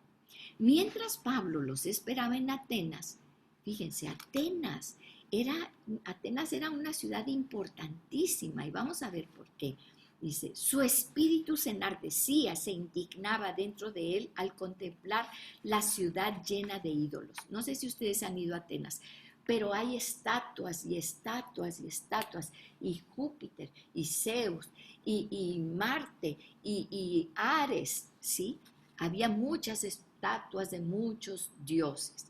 Mientras Pablo los esperaba en Atenas, fíjense, Atenas era una ciudad importantísima y vamos a ver por qué. Dice, su espíritu se enardecía, se indignaba dentro de él al contemplar la ciudad llena de ídolos. No sé si ustedes han ido a Atenas, pero hay estatuas y estatuas y estatuas, y Júpiter, y Zeus, y Marte, y Ares, ¿sí? Había muchas estatuas de muchos dioses.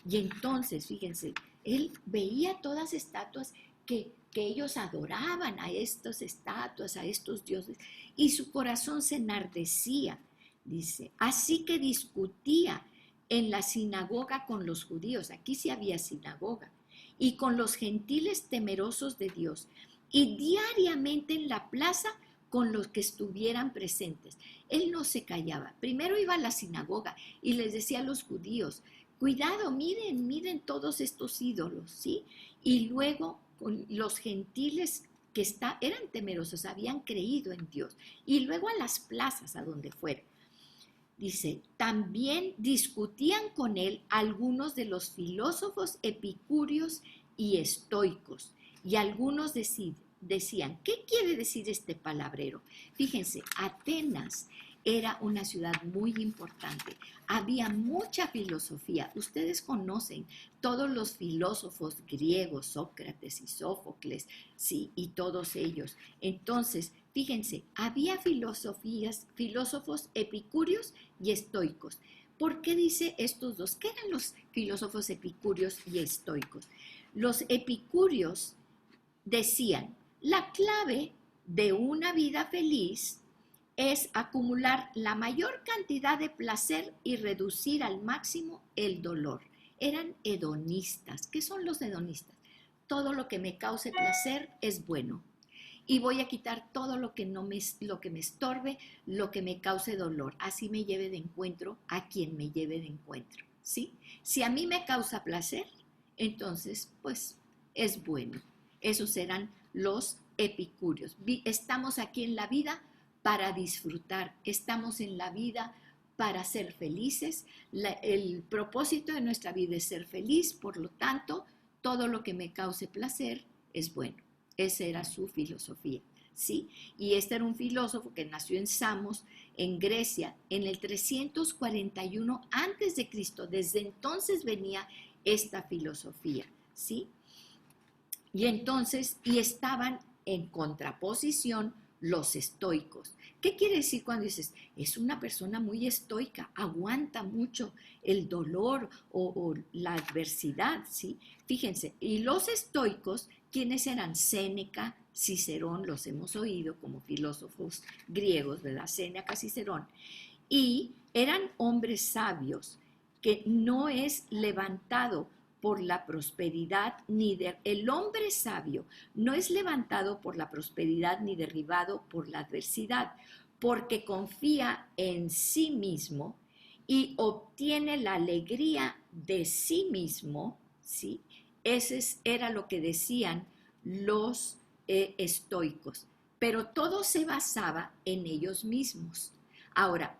Y entonces, fíjense, él veía todas estatuas que ellos adoraban a estas estatuas, a estos dioses, y su corazón se enardecía, dice. Así que discutía en la sinagoga con los judíos, aquí sí había sinagoga, y con los gentiles temerosos de Dios, y diariamente en la plaza con los que estuvieran presentes. Él no se callaba. Primero iba a la sinagoga y les decía a los judíos, cuidado, miren todos estos ídolos, ¿sí? Y luego con los gentiles que eran temerosos, habían creído en Dios. Y luego a las plazas, a donde fuera. Dice, también discutían con él algunos de los filósofos epicúreos y estoicos. Y algunos decían, ¿qué quiere decir este palabrero? Fíjense, Atenas era una ciudad muy importante. Había mucha filosofía. Ustedes conocen todos los filósofos griegos, Sócrates y Sófocles, sí, y todos ellos. Entonces, fíjense, había filósofos epicúreos y estoicos. ¿Por qué dice estos dos? ¿Qué eran los filósofos epicúreos y estoicos? Los epicúreos decían, la clave de una vida feliz es acumular la mayor cantidad de placer y reducir al máximo el dolor. Eran hedonistas. ¿Qué son los hedonistas? todo lo que me cause placer es bueno. Y voy a quitar todo lo que lo que me estorbe, lo que me cause dolor. Así me lleve de encuentro a quien me lleve de encuentro, ¿sí? Si a mí me causa placer, entonces, pues, es bueno. Esos eran los epicúreos. Estamos aquí en la vida para disfrutar. Estamos en la vida para ser felices. El propósito de nuestra vida es ser feliz, por lo tanto, todo lo que me cause placer es bueno. Esa era su filosofía, ¿sí? Y este era un filósofo que nació en Samos, en Grecia, en el 341 antes de Cristo. Desde entonces venía esta filosofía, ¿sí? Y entonces, y estaban en contraposición los estoicos. ¿Qué quiere decir cuando dices, es una persona muy estoica, aguanta mucho el dolor o la adversidad, ¿sí? Fíjense, y los estoicos, ¿quiénes eran? Séneca, Cicerón, los hemos oído como filósofos griegos, ¿verdad? Séneca, Cicerón, y eran hombres sabios que no es levantado por la prosperidad el hombre sabio no es levantado por la prosperidad ni derribado por la adversidad, porque confía en sí mismo y obtiene la alegría de sí mismo, ¿sí? Era lo que decían los estoicos, pero todo se basaba en ellos mismos. Ahora,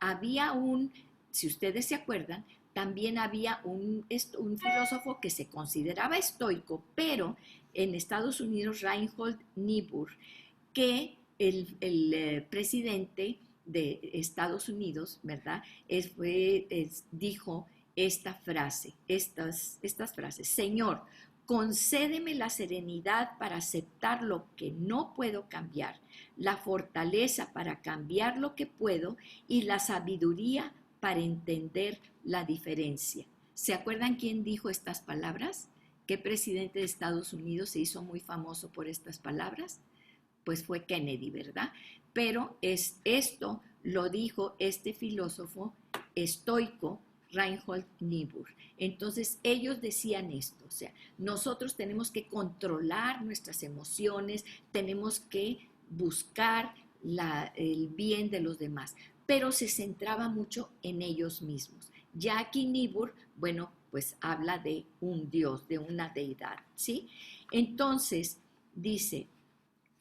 si ustedes se acuerdan, también había un filósofo que se consideraba estoico, pero en Estados Unidos, Reinhold Niebuhr, que el presidente de Estados Unidos, ¿verdad? Dijo estas frases: Señor, concédeme la serenidad para aceptar lo que no puedo cambiar, la fortaleza para cambiar lo que puedo y la sabiduría para entender la diferencia. ¿Se acuerdan quién dijo estas palabras? ¿Qué presidente de Estados Unidos se hizo muy famoso por estas palabras? Pues fue Kennedy, ¿verdad? Pero esto lo dijo este filósofo estoico, Reinhold Niebuhr. Entonces ellos decían esto, o sea, nosotros tenemos que controlar nuestras emociones, tenemos que buscar el bien de los demás, pero se centraba mucho en ellos mismos. Ya aquí Niebuhr, bueno, pues habla de un Dios, de una deidad, ¿sí? Entonces, dice,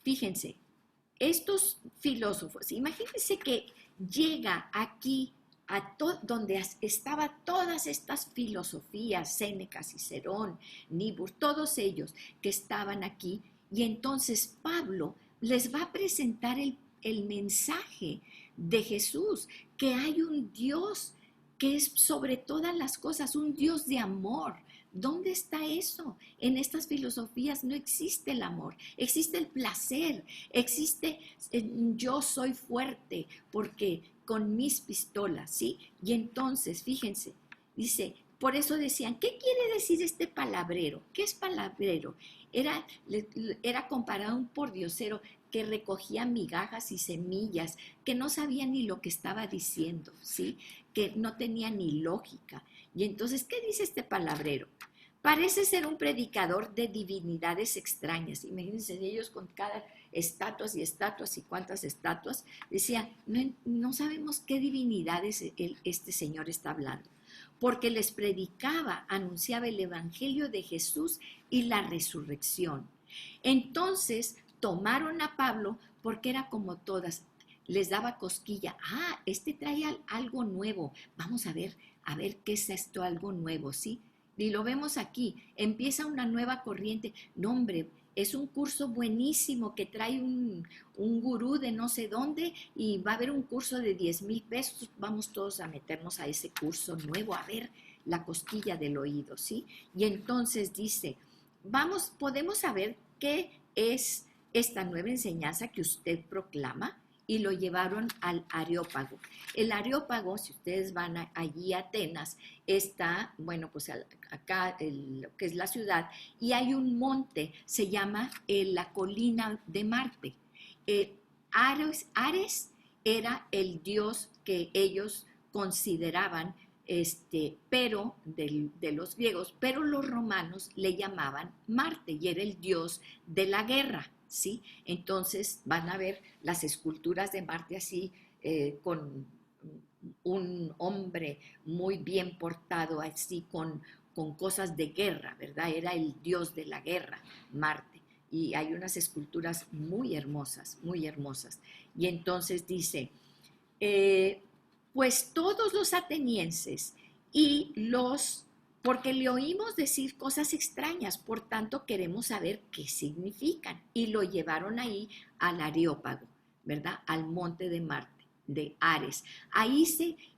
fíjense, estos filósofos, imagínense que llega aquí donde estaba todas estas filosofías, Séneca, Cicerón, Niebuhr, todos ellos que estaban aquí, y entonces Pablo les va a presentar el mensaje de Jesús, que hay un Dios que es sobre todas las cosas, un Dios de amor. ¿Dónde está eso? En estas filosofías no existe el amor, existe el placer, existe yo soy fuerte porque con mis pistolas, ¿sí? Y entonces, fíjense, dice, por eso decían, ¿qué quiere decir este palabrero? ¿Qué es palabrero? Era comparado a un pordiosero que recogía migajas y semillas, que no sabía ni lo que estaba diciendo, ¿sí? Que no tenía ni lógica. Y entonces, ¿qué dice este palabrero? Parece ser un predicador de divinidades extrañas. Imagínense ellos con cada estatuas y estatuas y cuántas estatuas. Decía, no sabemos qué divinidades este señor está hablando. Porque les predicaba, anunciaba el evangelio de Jesús y la resurrección. Entonces tomaron a Pablo porque era como todas. Les daba cosquilla. Este trae algo nuevo. Vamos a ver qué es esto, algo nuevo, ¿sí? Y lo vemos aquí, empieza una nueva corriente. No, hombre, es un curso buenísimo que trae un gurú de no sé dónde y va a haber un curso de 10,000 pesos. Vamos todos a meternos a ese curso nuevo, a ver la cosquilla del oído, ¿sí? Y entonces dice, podemos saber qué es esta nueva enseñanza que usted proclama. Y lo llevaron al Areópago. El Areópago, si ustedes van allí a Atenas, está, bueno, pues acá lo que es la ciudad, y hay un monte, se llama la colina de Marte. Ares era el dios que ellos consideraban pero de los griegos, pero los romanos le llamaban Marte y era el dios de la guerra, ¿sí? Entonces van a ver las esculturas de Marte así, con un hombre muy bien portado, así con cosas de guerra, ¿verdad? Era el dios de la guerra, Marte. Y hay unas esculturas muy hermosas, muy hermosas. Y entonces dice, pues todos los atenienses y porque le oímos decir cosas extrañas, por tanto queremos saber qué significan. Y lo llevaron ahí al Areópago, ¿verdad? Al monte de Marte, de Ares. Ahí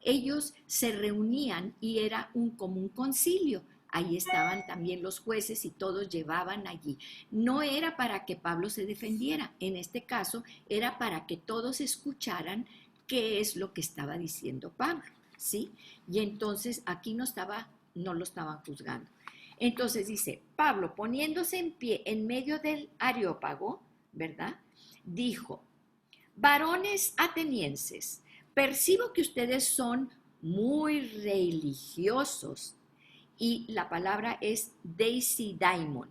ellos se reunían y era como un concilio. Ahí estaban también los jueces y todos llevaban allí. No era para que Pablo se defendiera, en este caso era para que todos escucharan qué es lo que estaba diciendo Pablo, ¿sí? Y entonces aquí no lo estaban juzgando. Entonces dice, Pablo poniéndose en pie en medio del Areópago, ¿verdad? Dijo, varones atenienses, percibo que ustedes son muy religiosos. Y la palabra es Daisy Daimon,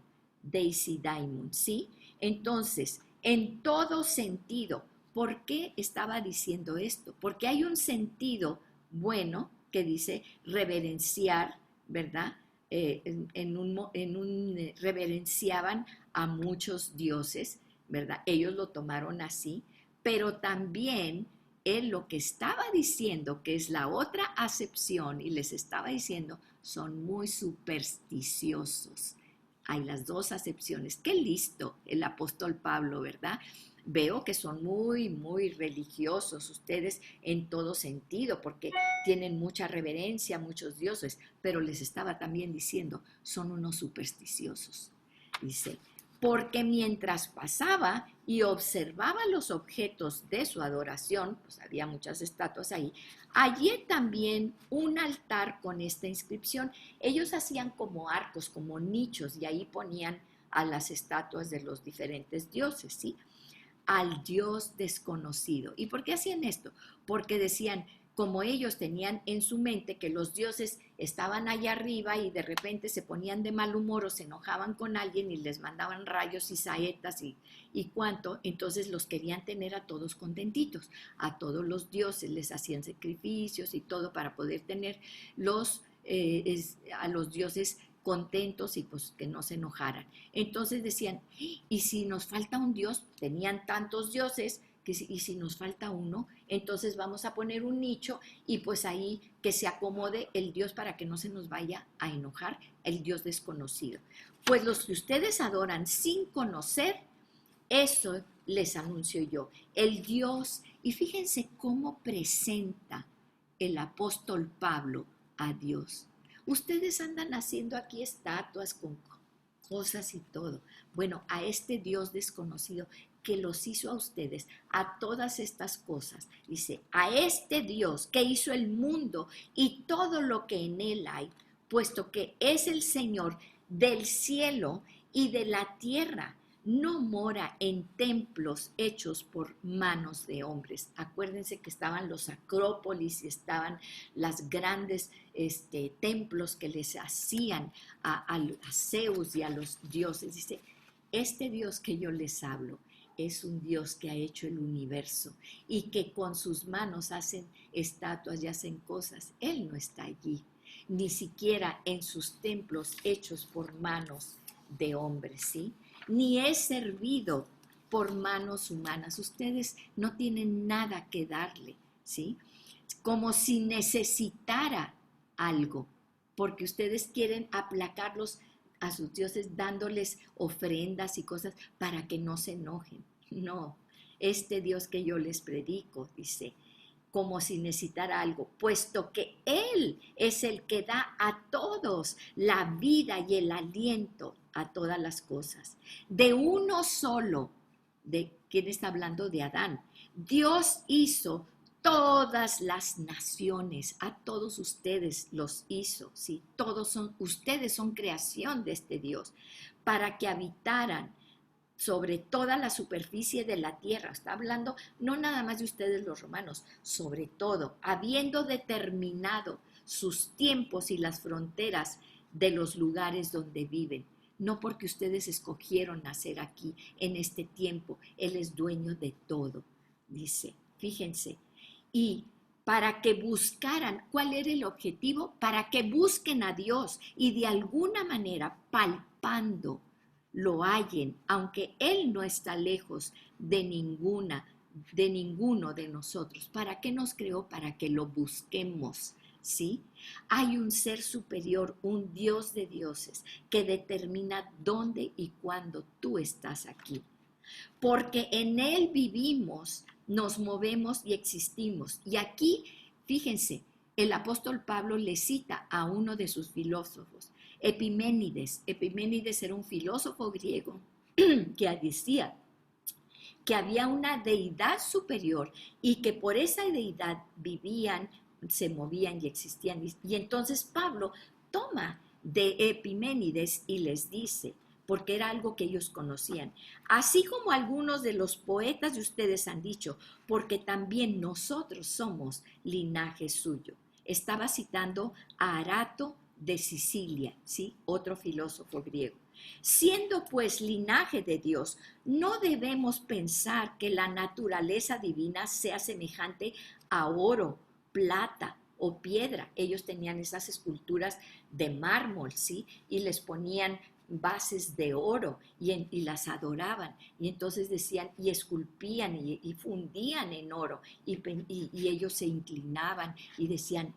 ¿sí? Entonces, en todo sentido, ¿por qué estaba diciendo esto? Porque hay un sentido bueno que dice reverenciar, ¿verdad? Reverenciaban a muchos dioses, ¿verdad? Ellos lo tomaron así, pero también él lo que estaba diciendo, que es la otra acepción, y les estaba diciendo, son muy supersticiosos. Hay las dos acepciones. Qué listo el apóstol Pablo, ¿verdad? Veo que son muy, muy religiosos ustedes en todo sentido, porque tienen mucha reverencia a muchos dioses, pero les estaba también diciendo, son unos supersticiosos. Dice, porque mientras pasaba y observaba los objetos de su adoración, pues había muchas estatuas ahí, hallé también un altar con esta inscripción. Ellos hacían como arcos, como nichos, y ahí ponían a las estatuas de los diferentes dioses, ¿sí? Al Dios desconocido. ¿Y por qué hacían esto? Porque decían, como ellos tenían en su mente que los dioses estaban allá arriba y de repente se ponían de mal humor o se enojaban con alguien y les mandaban rayos y saetas y cuánto, entonces los querían tener a todos contentitos, a todos los dioses les hacían sacrificios y todo para poder tener a los dioses contentos y pues que no se enojaran. Entonces decían, y si nos falta un dios, tenían tantos dioses, y si nos falta uno, entonces vamos a poner un nicho y pues ahí que se acomode el Dios para que no se nos vaya a enojar el Dios desconocido. Pues los que ustedes adoran sin conocer, eso les anuncio yo, el Dios. Y fíjense cómo presenta el apóstol Pablo a Dios. Ustedes andan haciendo aquí estatuas con cosas y todo. Bueno, a este Dios desconocido que los hizo a ustedes, a todas estas cosas. Dice, a este Dios que hizo el mundo y todo lo que en él hay, puesto que es el Señor del cielo y de la tierra, no mora en templos hechos por manos de hombres. Acuérdense que estaban los acrópolis y estaban las grandes templos que les hacían a Zeus y a los dioses. Dice, este Dios que yo les hablo es un Dios que ha hecho el universo y que con sus manos hacen estatuas y hacen cosas. Él no está allí, ni siquiera en sus templos hechos por manos de hombres, ¿sí? Ni es servido por manos humanas. Ustedes no tienen nada que darle, ¿sí? Como si necesitara algo, porque ustedes quieren aplacarlos a sus dioses dándoles ofrendas y cosas para que no se enojen. No, este Dios que yo les predico, dice, como si necesitara algo, puesto que Él es el que da a todos la vida y el aliento a todas las cosas. De uno solo, ¿de quién está hablando? De Adán. Dios hizo todas las naciones, a todos ustedes los hizo, ¿sí? Ustedes son creación de este Dios, para que habitaran sobre toda la superficie de la tierra. Está hablando no nada más de ustedes los romanos, sobre todo, habiendo determinado sus tiempos y las fronteras de los lugares donde viven. No porque ustedes escogieron nacer aquí, en este tiempo. Él es dueño de todo, dice. Fíjense. Y para que buscaran, ¿cuál era el objetivo? Para que busquen a Dios y de alguna manera, palpando, lo hallen, aunque Él no está lejos de ninguno de nosotros. ¿Para qué nos creó? Para que lo busquemos, ¿sí? Hay un ser superior, un Dios de dioses, que determina dónde y cuándo tú estás aquí. Porque en Él vivimos, nos movemos y existimos. Y aquí, fíjense, el apóstol Pablo le cita a uno de sus filósofos, Epiménides. Epiménides era un filósofo griego que decía que había una deidad superior y que por esa deidad vivían, se movían y existían. Y entonces Pablo toma de Epiménides y les dice, porque era algo que ellos conocían, así como algunos de los poetas de ustedes han dicho, porque también nosotros somos linaje suyo. Estaba citando a Arato de Sicilia, ¿sí? Otro filósofo griego. Siendo pues linaje de Dios, no debemos pensar que la naturaleza divina sea semejante a oro, plata o piedra. Ellos tenían esas esculturas de mármol, ¿sí? Y les ponían bases de oro y las adoraban. Y entonces decían, y esculpían y fundían en oro. Y ellos se inclinaban y decían,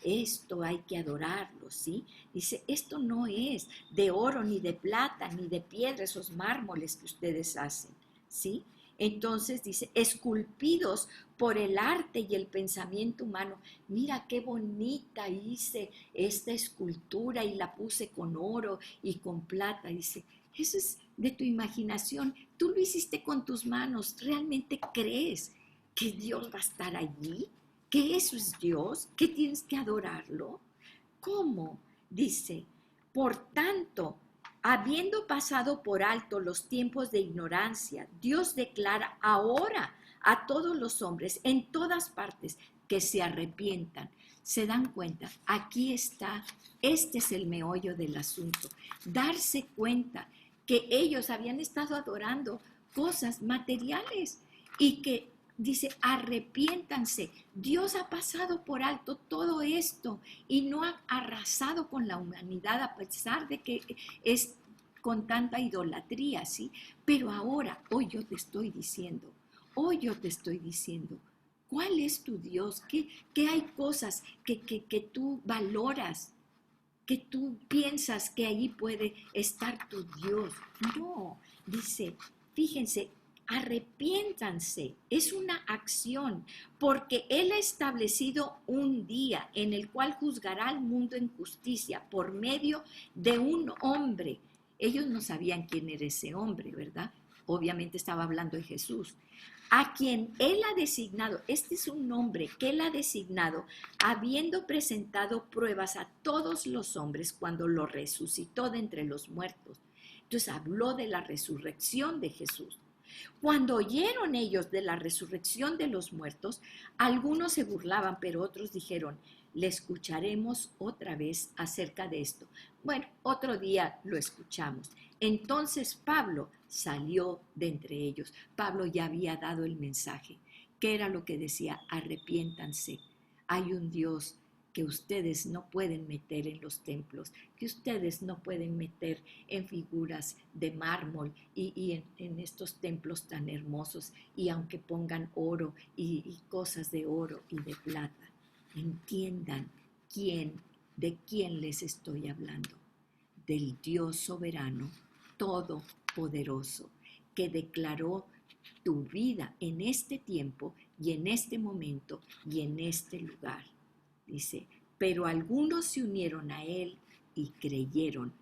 esto hay que adorarlo, ¿sí? Dice, esto no es de oro, ni de plata, ni de piedra, esos mármoles que ustedes hacen, ¿sí? Entonces dice, esculpidos por el arte y el pensamiento humano. Mira qué bonita hice esta escultura y la puse con oro y con plata. Dice, eso es de tu imaginación. Tú lo hiciste con tus manos. ¿Realmente crees que Dios va a estar allí? ¿Que eso es Dios? ¿Que tienes que adorarlo? ¿Cómo? Dice, por tanto, habiendo pasado por alto los tiempos de ignorancia, Dios declara ahora a todos los hombres en todas partes que se arrepientan. ¿Se dan cuenta? Aquí está, este es el meollo del asunto. Darse cuenta que ellos habían estado adorando cosas materiales y que dice, arrepiéntanse. Dios ha pasado por alto todo esto y no ha arrasado con la humanidad a pesar de que es con tanta idolatría, ¿sí? Pero ahora, hoy yo te estoy diciendo, ¿cuál es tu Dios? ¿Qué hay cosas que tú valoras, que tú piensas que allí puede estar tu Dios? No, dice, fíjense, arrepiéntanse, es una acción, porque Él ha establecido un día en el cual juzgará al mundo en justicia por medio de un hombre. Ellos no sabían quién era ese hombre, ¿verdad? Obviamente estaba hablando de Jesús, a quien Él ha designado. Este es un nombre que Él ha designado, habiendo presentado pruebas a todos los hombres cuando lo resucitó de entre los muertos. Entonces habló de la resurrección de Jesús. Cuando oyeron ellos de la resurrección de los muertos, algunos se burlaban, pero otros dijeron, le escucharemos otra vez acerca de esto. Bueno, otro día lo escuchamos. Entonces Pablo salió de entre ellos. Pablo ya había dado el mensaje. ¿Qué era lo que decía? Arrepiéntanse. Hay un Dios que ustedes no pueden meter en los templos, que ustedes no pueden meter en figuras de mármol y en estos templos tan hermosos, y aunque pongan oro y cosas de oro y de plata. Entiendan de quién les estoy hablando. Del Dios soberano, todopoderoso, que declaró tu vida en este tiempo y en este momento y en este lugar. Dice, pero algunos se unieron a él y creyeron,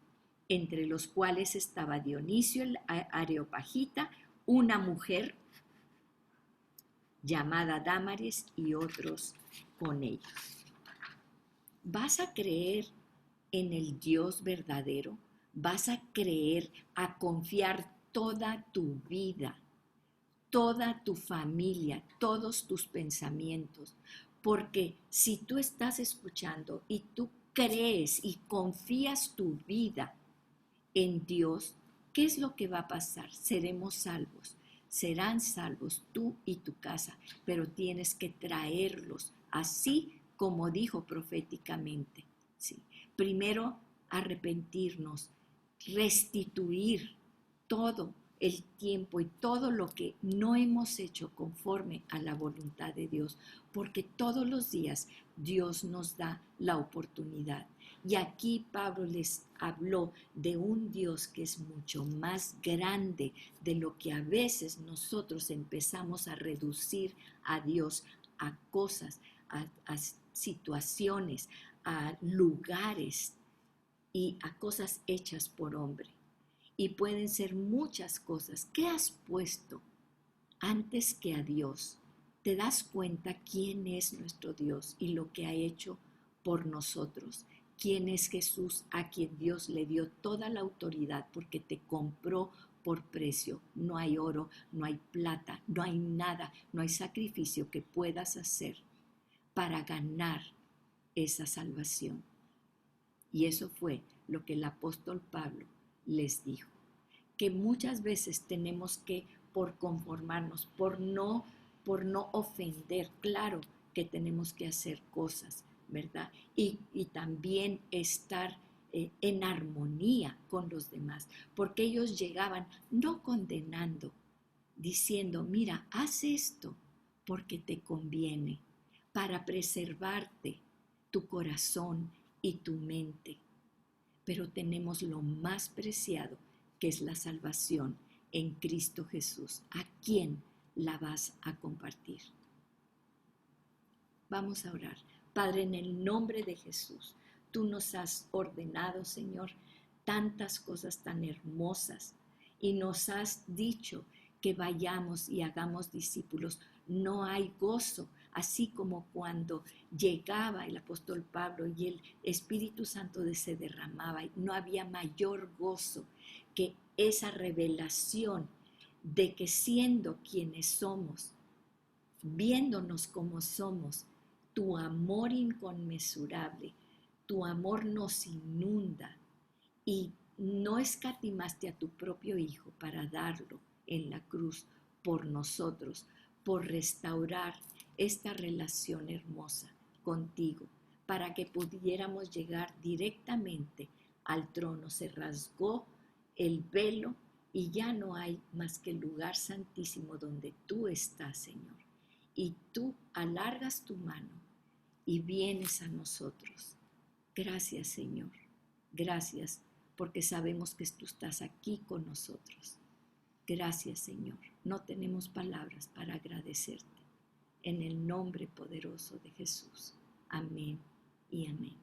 entre los cuales estaba Dionisio el Areopagita, una mujer llamada Dámaris y otros con ellos. ¿Vas a creer en el Dios verdadero? ¿Vas a creer, a confiar toda tu vida, toda tu familia, todos tus pensamientos, Porque si tú estás escuchando y tú crees y confías tu vida en Dios, ¿qué es lo que va a pasar? Seremos salvos. Serán salvos tú y tu casa, pero tienes que traerlos así como dijo proféticamente. ¿Sí? Primero, arrepentirnos, restituir todo el tiempo y todo lo que no hemos hecho conforme a la voluntad de Dios, porque todos los días Dios nos da la oportunidad. Y aquí Pablo les habló de un Dios que es mucho más grande de lo que a veces nosotros empezamos a reducir a Dios, a cosas, a situaciones, a lugares y a cosas hechas por hombre. Y pueden ser muchas cosas. ¿Qué has puesto antes que a Dios? ¿Te das cuenta quién es nuestro Dios y lo que ha hecho por nosotros? ¿Quién es Jesús, a quien Dios le dio toda la autoridad porque te compró por precio? No hay oro, no hay plata, no hay nada, no hay sacrificio que puedas hacer para ganar esa salvación. Y eso fue lo que el apóstol Pablo les dijo, que muchas veces tenemos que, por conformarnos, por no ofender, claro que tenemos que hacer cosas, ¿verdad? Y también estar en armonía con los demás, porque ellos llegaban no condenando, diciendo, mira, haz esto porque te conviene, para preservarte tu corazón y tu mente. Pero tenemos lo más preciado, que es la salvación en Cristo Jesús. ¿A quién la vas a compartir? Vamos a orar. Padre, en el nombre de Jesús, tú nos has ordenado, Señor, tantas cosas tan hermosas y nos has dicho que vayamos y hagamos discípulos. No hay gozo, así como cuando llegaba el apóstol Pablo y el Espíritu Santo se derramaba, no había mayor gozo que esa revelación de que siendo quienes somos, viéndonos como somos, tu amor inconmensurable, tu amor nos inunda y no escatimaste a tu propio Hijo para darlo en la cruz por nosotros, por restaurar esta relación hermosa contigo, para que pudiéramos llegar directamente al trono. Se rasgó el velo y ya no hay más que el lugar santísimo donde tú estás, Señor. Y tú alargas tu mano y vienes a nosotros. Gracias, Señor. Gracias, porque sabemos que tú estás aquí con nosotros. Gracias, Señor. No tenemos palabras para agradecerte. En el nombre poderoso de Jesús. Amén y amén.